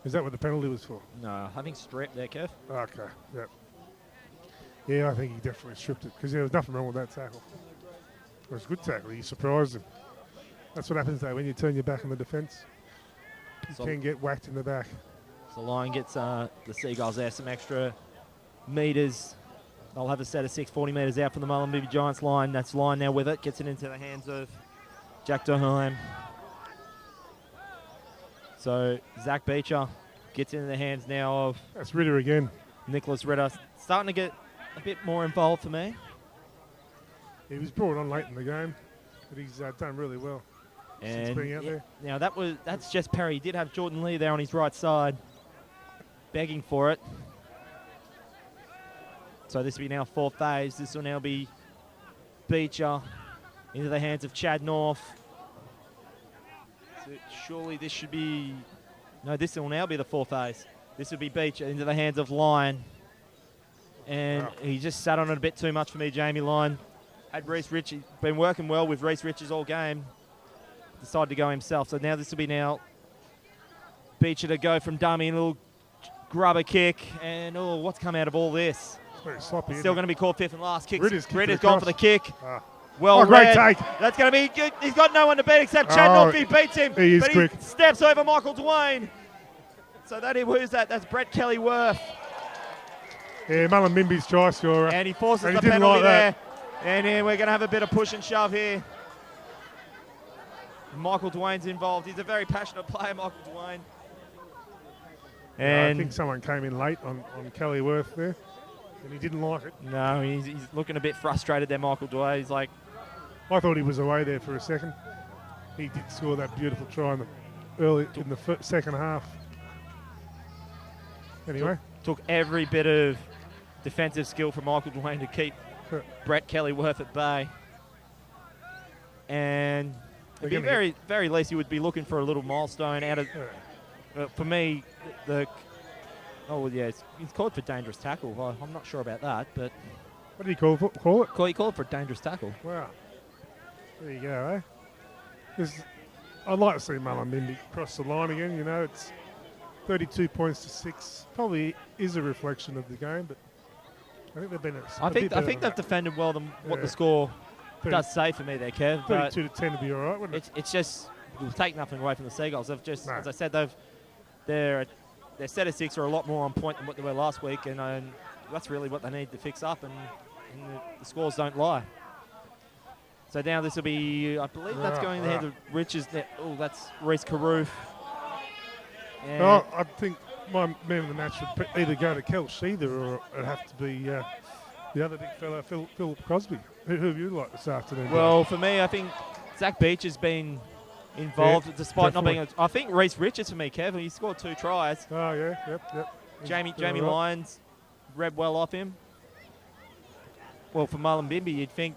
Is that what the penalty was for? No, I think strip there, Kev. Okay, yep. Yeah, I think he definitely stripped it because there was nothing wrong with that tackle. It was a good tackle. He surprised him. That's what happens though when you turn your back on the defence. You So- can get whacked in the back. So Lion gets the Seagulls there some extra metres. They'll have a set of 40 metres out from the Mullumbimby Giants line. That's Lion now with it. Gets it into the hands of Jack Doheim. So Zach Beecher gets it in the hands now of That's Ritter again. Nicholas Ritter. Starting to get a bit more involved for me. He was brought on late in the game, but he's done really well since And being out there. now that's Jess Perry. He did have Jordan Lee there on his right side, begging for it. So this will be now 4th phase. This will now be Beecher into the hands of Chad North. So surely this should be... No, this will now be the 4th phase. This will be Beecher into the hands of Lyon. And he just sat on it a bit too much for me, Jamie Lyon. Had Reece Ritchie, been working well with Reece Riches all game. Decided to go himself. So now this will be now Beecher to go from dummy, a little grubber kick. And oh, what's come out of all this? Very sloppy. Still going to be called 5th and last. Ritter's Ritter's gone for the kick. Ah. Well Oh, great read. take. That's going to be good. He's got no one to beat except Chad Oh, North. He beats him. he is but quick. He steps over Michael Dwayne. So who's that? That's Brett Kelly Worth. Yeah, Mullumbimby's try scorer. And he forces And the he didn't penalty like that. there. And we're going to have a bit of push and shove here. Michael Dwayne's involved. He's a very passionate player, Michael Dwayne. I And think someone came in late on Kelly Worth there, and he didn't like it. no, he's looking a bit frustrated there, Michael Dwayne. He's like, I thought he was away there for a second. He did score that beautiful try in the second half. Anyway, took every bit of defensive skill from Michael Dwayne to keep Brett Kelly Worth at bay. And it'd be very, very least he would be looking for a little milestone out of. For me, he's called for dangerous tackle. I'm not sure about that, but what did he call it? he called for dangerous tackle. Wow. There you go, eh? I'd like to see Mullumbimby cross the line again. You know, it's 32 points to 6. Probably is a reflection of the game, but I think they've been. I think they've defended well than what the score does say for me there, Kev. 32 to 10 would be all right, wouldn't it? It's just we'll take nothing away from the Seagulls. They've just, No. as I said, their set of 6 are a lot more on point than what they were last week, and that's really what they need to fix up, and the scores don't lie. So now this will be, I believe that's going in the hands of Richards. Oh, that's Reece Carruth. Well, I think my man of the match would either go to Kel Sheether or it'd have to be the other big fella, Phil Crosby. Who have you like this afternoon? Well, for me, I think Zach Beach has been involved despite not being. I think Reece Richards for me, Kev. He scored 2 tries. Oh yeah, yep. Jamie Lyons read well off him. Well, for Mullumbimby, you'd think,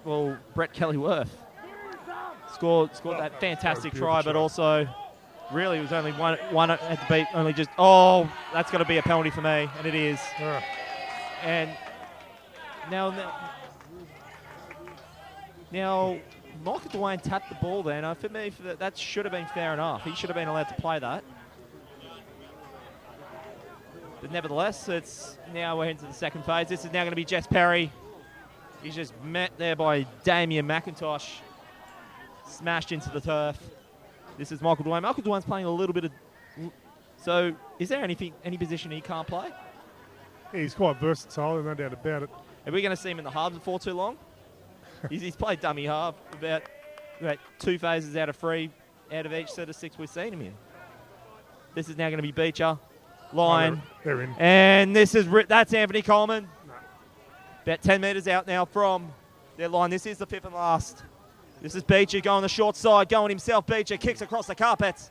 Brett Kelly Worth scored that fantastic try, but also really it was only one at the beat. Only just that's got to be a penalty for me, and it is. And now Michael Dwayne tapped the ball there. Now, for me, that should have been fair enough. He should have been allowed to play that. But nevertheless, we're into the second phase. This is now going to be Jess Perry. He's just met there by Damien McIntosh. Smashed into the turf. This is Michael Dwayne. Michael Dwayne's playing a little bit of... So, is there any position he can't play? Yeah, he's quite versatile, there's no doubt about it. Are we going to see him in the halves before too long? He's played dummy half about 2 phases out of each set of 6 we've seen him in. This is now going to be Beecher. Line. They're in. And that's Anthony Coleman. No. About 10 metres out now from their line. This is the 5th and last. This is Beecher going the short side, going himself. Beecher kicks across the carpet.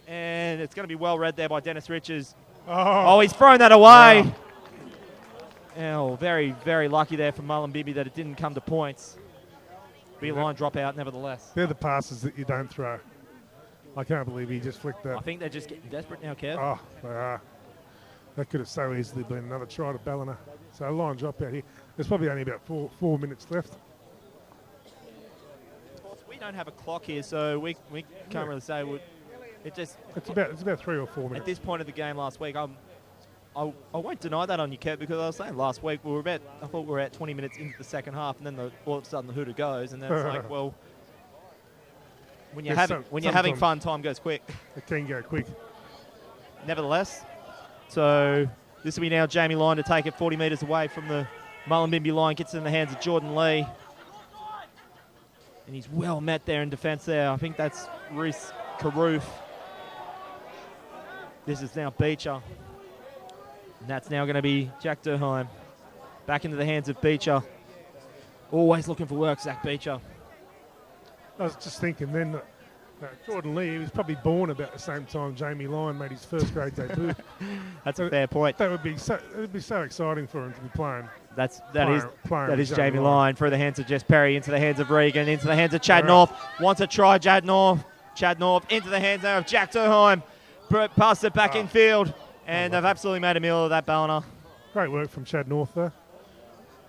And it's going to be well read there by Dennis Riches. Oh, he's thrown that away. Oh, very, very lucky there from Mullumbimby that it didn't come to points. Be a line dropout nevertheless. They're the passes that you don't throw. I can't believe he just flicked that. I think they're just getting desperate now, Kev. Oh, they are. That could have so easily been another try to Ballina. So a line drop out here. There's probably only about four minutes left. We don't have a clock here, so we can't really say. It's about 3 or 4 minutes. At this point of the game last week, I won't deny that on you, Kev, because I was saying last week I thought we were at 20 minutes into the second half, and then all of a sudden the hooter goes, and then it's like, well, when you're having fun, time goes quick. It can go quick. Nevertheless, so this will be now Jamie Lyon to take it 40 metres away from the Mullumbimby line, gets it in the hands of Jordan Lee. And he's well met there in defence there. I think that's Reese Carruth. This is now Beecher. And that's now going to be Jack Durheim. Back into the hands of Beecher. Always looking for work, Zach Beecher. I was just thinking then that Jordan Lee, he was probably born about the same time Jamie Lyon made his first grade debut. That's a fair point. That would be so exciting for him to be playing. That is Jamie Lyon through the hands of Jess Perry, into the hands of Regan, into the hands of Chad North. Wants to try Chad North into the hands now of Jack Durheim. Passed it back in field, and they've absolutely made a meal of that, Ballina. Great work from Chad North there.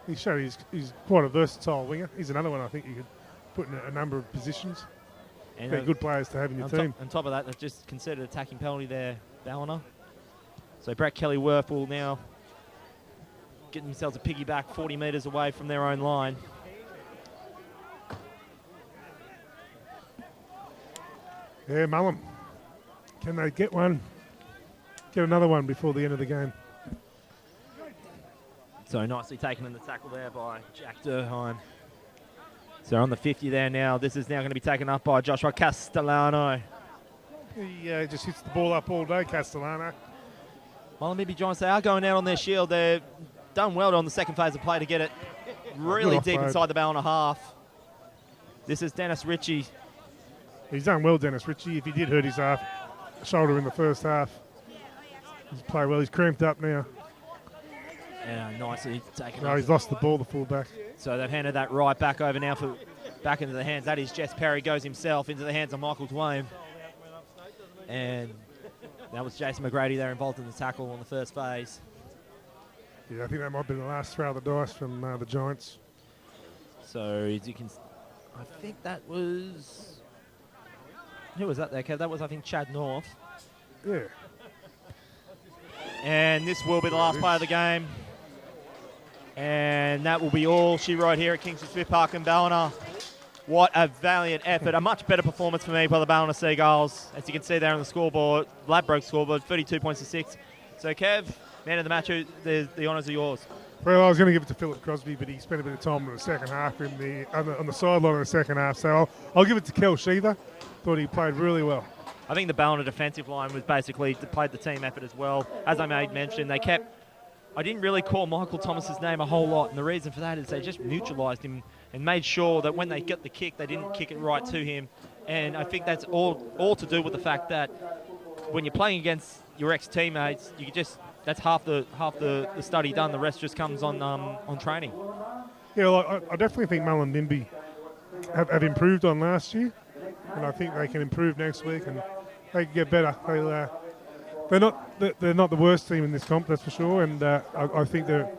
He showed he's quite a versatile winger. He's another one I think you could put in a number of positions. And they're good players to have in your team. On top of that, they've just considered attacking penalty there, Ballina. So Brett Kelly-Worth will now get themselves a piggyback 40 metres away from their own line. Yeah, Mullum. Can they get another one before the end of the game? So nicely taken in the tackle there by Jack Durheim. So on the 50 there now. This is now going to be taken up by Joshua Castellano. He just hits the ball up all day, Castellano. Mullumbimby Giants, they are going out on their shield. They've done well on the second phase of play to get it really deep inside the Ballina half. This is Dennis Ritchie. He's done well, Dennis Ritchie. If he did hurt his shoulder in the first half, he's played well. He's cramped up now. Yeah, nicely taken. No, he's lost the ball, the fullback. So they've handed that right back over now back into the hands. That is Jess Perry, goes himself into the hands of Michael Twain. And that was Jason McGrady there involved in the tackle on the first phase. Yeah, I think that might be the last throw of the dice from the Giants. So as you can, I think that was, who was that there, Kev? That was, I think, Chad North. Yeah. And this will be the last play of the game. And that will be all she wrote here at Kingford Smith Park in Ballina. What a valiant effort. A much better performance for me by the Ballina Seagulls. As you can see there on the scoreboard, Ladbrokes scoreboard, 32 points to 6. So Kev, man of the match, the honours are yours. Well, I was going to give it to Philip Crosby, but he spent a bit of time in the second half on the sideline in the second half. So I'll give it to Kel Sheether. Thought he played really well. I think the Ballina defensive line was basically played the team effort as well. As I made mention, I didn't really call Michael Thomas's name a whole lot, and the reason for that is they just neutralised him and made sure that when they get the kick, they didn't kick it right to him. And I think that's all to do with the fact that when you're playing against your ex-teammates, that's half the study done. The rest just comes on training. Yeah, well, I definitely think Mullumbimby have improved on last year, and I think they can improve next week and they can get better. They're not the worst team in this comp, that's for sure, and I think they'll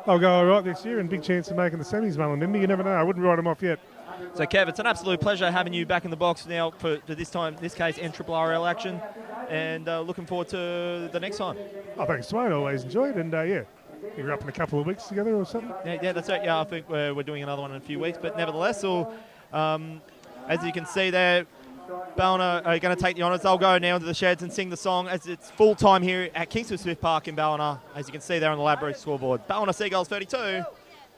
go all right this year and big chance of making the semis, Mullumbimby. You never know. I wouldn't write them off yet. So, Kev, it's an absolute pleasure having you back in the box now for this case, NRRRL action, and looking forward to the next time. Oh, thanks, Dwayne. Always enjoyed, and you're up in a couple of weeks together or something? Yeah, that's right. Yeah, I think we're doing another one in a few weeks, but nevertheless, as you can see there, Ballina are going to take the honours. They'll go now into the sheds and sing the song as it's full time here at Kingford Smith Park in Ballina, as you can see there on the Ladbrokes scoreboard. Ballina Seagulls 32,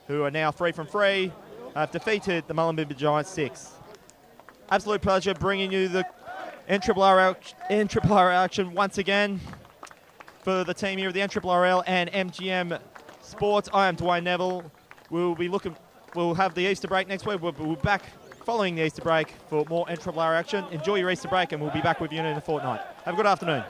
who are now 3 from 3, have defeated the Mullumbimby Giants 6. Absolute pleasure bringing you the NRRRL action once again for the team here of the NRRRL and MGM Sports. I am Dwayne Neville. We'll have the Easter break next week. We'll be back following the Easter break for more NRRRL action. Enjoy your Easter break, and we'll be back with you in a fortnight. Have a good afternoon.